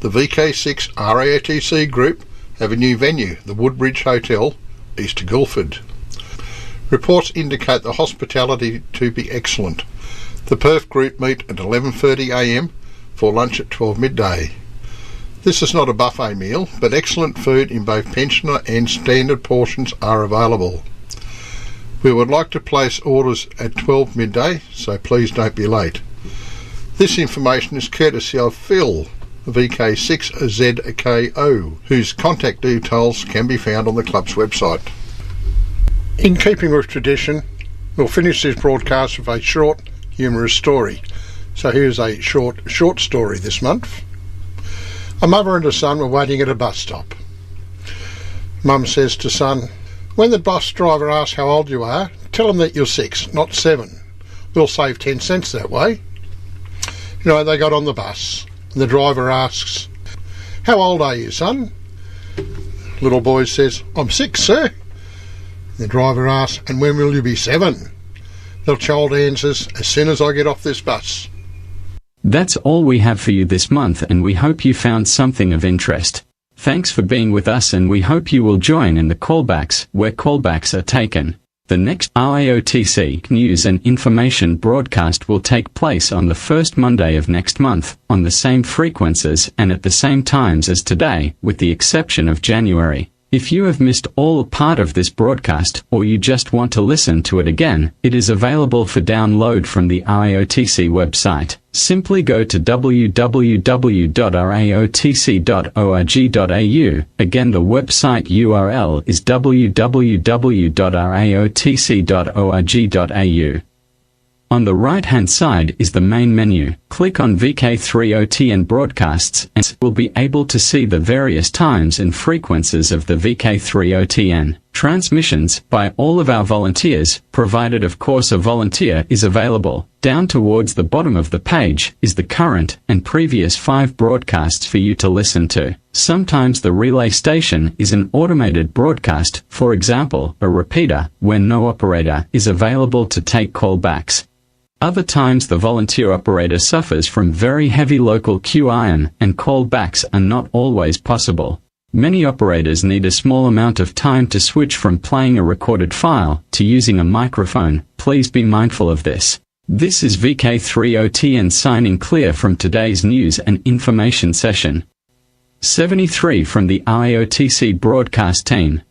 The VK6 RATC group have a new venue, the Woodbridge Hotel, East Guildford. Reports indicate the hospitality to be excellent. The Perth group meet at 11:30 a.m. for lunch at 12 midday. This is not a buffet meal, but excellent food in both pensioner and standard portions are available. We would like to place orders at 12 midday, so please don't be late. This information is courtesy of Phil, VK6ZKO, whose contact details can be found on the club's website. In keeping with tradition, we'll finish this broadcast with a short, humorous story. So here's a short story this month. A mother and a son were waiting at a bus stop. Mum says to son, "When the bus driver asks how old you are, tell him that you're 6, not 7. We'll save 10 cents that way." You know, they got on the bus, and the driver asks, "How old are you, son?" Little boy says, "I'm 6, sir." The driver asks, "And when will you be 7? The child answers, "As soon as I get off this bus." That's all we have for you this month, and we hope you found something of interest. Thanks for being with us, and we hope you will join in the callbacks, where callbacks are taken. The next RAOTC News and Information broadcast will take place on the first Monday of next month, on the same frequencies and at the same times as today, with the exception of January. If you have missed all or part of this broadcast, or you just want to listen to it again, it is available for download from the RAOTC website. Simply go to www.raotc.org.au. Again, the website URL is www.raotc.org.au. On the right-hand side is the main menu. Click on VK3OTN Broadcasts and you will be able to see the various times and frequencies of the VK3OTN transmissions by all of our volunteers, provided of course a volunteer is available. Down towards the bottom of the page is the current and previous 5 broadcasts for you to listen to. Sometimes the relay station is an automated broadcast, for example, a repeater, when no operator is available to take callbacks. Other times the volunteer operator suffers from very heavy local queue iron and callbacks are not always possible. Many operators need a small amount of time to switch from playing a recorded file to using a microphone. Please be mindful of this. This is VK3OTN signing clear from today's news and information session. 73 from the RAOTC broadcast team.